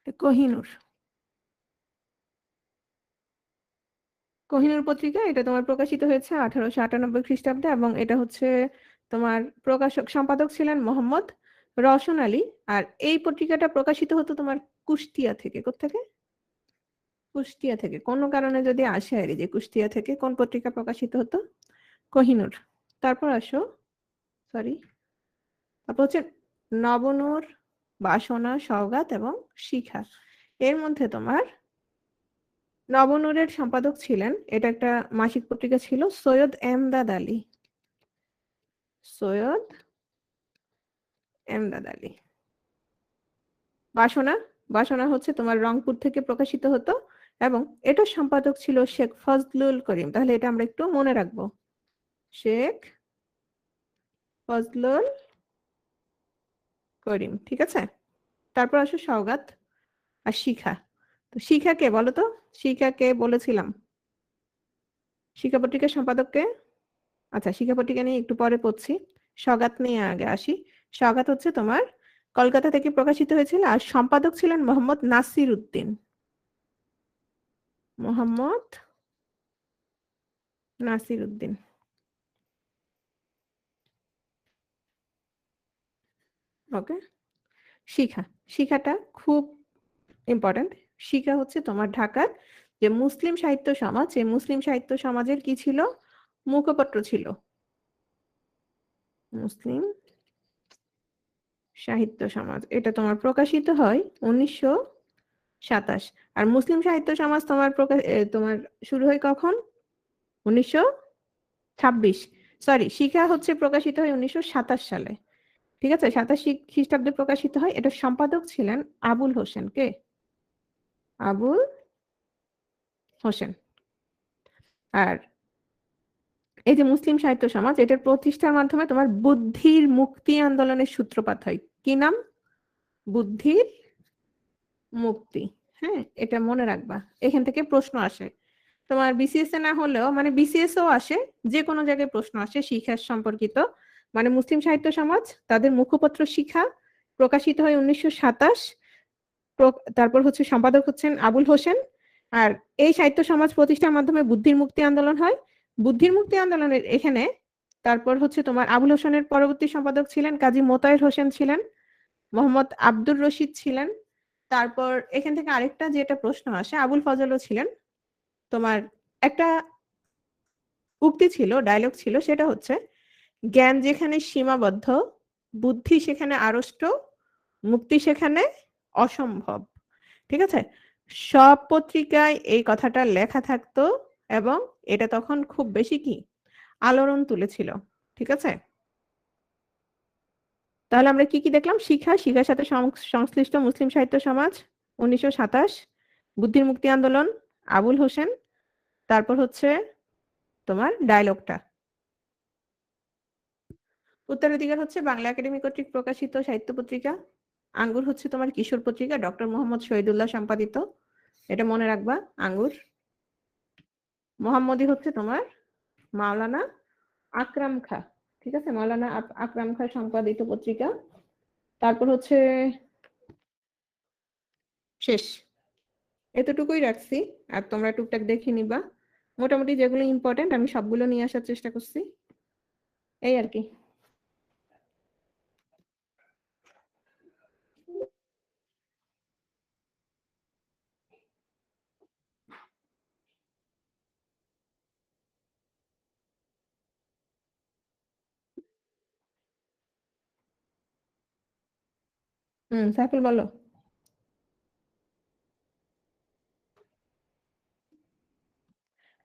এটা কোহিনূর। কোহিনূর পত্রিকা। এটা তোমার প্রকাশিত হয়েছে 1898 খ্রিস্টাব্দে, এবং এটা হচ্ছে তোমার সম্পাদক ছিলেন মোহাম্মদ রওশন আলী। আর এই পত্রিকাটা প্রকাশিত হতো তোমার কুষ্টিয়া থেকে। কোত্থেকে? কুষ্টিয়া থেকে। কোনো কারণে যদি আসে আর যে কুষ্টিয়া থেকে কোন পত্রিকা প্রকাশিত হতো? কোহিনূর। তারপর আসো, সরি, তারপর হচ্ছে নবনূর, বাসনা, সওগাত এবং শিখা। এর মধ্যে তোমার নবনূরের সম্পাদক ছিলেন, এটা একটা মাসিক পত্রিকা ছিল, সৈয়দ এমদাদ আলী। সৈয়দ এমদাদ আলী। বাসনা। বাসনা হচ্ছে তোমার রংপুর থেকে প্রকাশিত হতো, এবং এটার সম্পাদক ছিল শেখ ফজলুল করিম। তাহলে এটা আমরা একটু মনে রাখবো, শেখ ফজলুল করিম। ঠিক আছে? তারপর আসো সওগাত আর শিখা। তো শিখা কে বলো তো? শিখা কে বলেছিলাম? শিক্ষা পত্রিকার সম্পাদককে, আচ্ছা শিক্ষা পত্রিকা নিয়ে একটু পরে পড়ছি, সওগাত নিয়ে আগে আসি। সওগাত হচ্ছে তোমার কলকাতা থেকে প্রকাশিত হয়েছিল, আর সম্পাদক ছিলেন মোহাম্মদ নাসির উদ্দিন। মোহাম্মদ নাসির উদ্দিন। ওকে। শিখা, শিখাটা খুব ইম্পর্টেন্ট। শিখা হচ্ছে তোমার ঢাকার যে মুসলিম সাহিত্য সমাজ, এই মুসলিম সাহিত্য সমাজের কি ছিল, মুখপত্র ছিল মুসলিম সাহিত্য সমাজ। এটা তোমার প্রকাশিত হয় 1927। আর মুসলিম সাহিত্য সমাজ তোমার তোমার শুরু হয় কখন, 1926। সরি, শিখা হচ্ছে প্রকাশিত হয় 1927 সালে। ঠিক আছে, 27 খ্রিস্টাব্দে প্রকাশিত হয়। এটা সম্পাদক ছিলেন আবুল হোসেন। কে? আবুল হোসেন। আর এই যে মুসলিম সাহিত্য সমাজ, এটার প্রতিষ্ঠার মাধ্যমে তোমার বুদ্ধির মুক্তি আন্দোলনের সূত্রপাত হয়। কি নাম? বুদ্ধির মুক্তি। হ্যাঁ, এটা মনে রাখবা, এখান থেকে প্রশ্ন আসে তোমার বিসিএস এ না হলেও, মানে বিসিএস ও আসে, যে কোনো জায়গায় প্রশ্ন আসে শিক্ষা সম্পর্কিত। মানে মুসলিম সাহিত্য সমাজ, তাদের মুখপত্র শিখা, প্রকাশিত হয় 1927। তারপর হচ্ছে সম্পাদক হচ্ছেন আবুল হোসেন। আর এই সাহিত্য সমাজ প্রতিষ্ঠার মাধ্যমে বুদ্ধির মুক্তি আন্দোলন হয়। বুদ্ধির মুক্তি আন্দোলনের এখানে তারপর হচ্ছে তোমার আবুল হোসেনের পরবর্তী সম্পাদক ছিলেন কাজী মোতায়ের হোসেন ছিলেন, মোহাম্মদ আব্দুর রশিদ ছিলেন। তারপর এখান থেকে আরেকটা যেটা প্রশ্ন আসে, আবুল ফজলও ছিলেন। তোমার একটা উক্তি ছিল, ডায়লগ ছিল, সেটা হচ্ছে জ্ঞান যেখানে সীমাবদ্ধ, বুদ্ধি সেখানে আড়ষ্ট, মুক্তি সেখানে অসম্ভব। ঠিক আছে, সব পত্রিকায় এই কথাটা লেখা থাকতো, এবং এটা তখন খুব বেশি কি আলোড়ন তুলেছিল। ঠিক আছে, তাহলে আমরা কি কি দেখলাম? শিক্ষা, শিক্ষার সাথে সংশ্লিষ্ট মুসলিম সাহিত্য সমাজ 1927, বুদ্ধির মুক্তি আন্দোলন আবুল হোসেন, তারপর হচ্ছে তোমার ডায়লগটা। উত্তরাধিকার হচ্ছে বাংলা একাডেমি কর্তৃক প্রকাশিত সাহিত্য পত্রিকা। আঙ্গুর হচ্ছে তোমার কিশোর পত্রিকা, ডক্টর মোহাম্মদ শহীদুল্লাহ সম্পাদিত। এটা মনে রাখবা, আঙ্গুর। মোহাম্মদী হচ্ছে তোমার মাওলানা আকরাম খা। ঠিক আছে, মাওলানা আকরাম খা সম্পাদিত পত্রিকা। তারপর হচ্ছে শেষ, এতটুকুই রাখছি। আর তোমরা টুকটাক দেখে নিবা, মোটামুটি যেগুলো ইম্পর্টেন্ট আমি সবগুলো নিয়ে আসার চেষ্টা করছি, এই আর কি। সাইফুল বলো।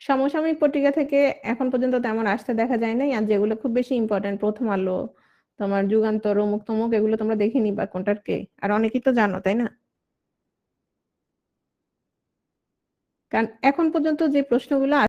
সমসাময়িক পত্রিকা থেকে এখন পর্যন্ত তেমন আসতে দেখা যায় নাই। আর যেগুলো খুব বেশি ইম্পর্টেন্ট, প্রথম আলো, তোমার যুগান্তর, অমুক তমুক, এগুলো তোমরা দেখে নিবা কোনটার কে। আর অনেকেই তো জানো, তাই না? কারণ এখন পর্যন্ত যে প্রশ্নগুলো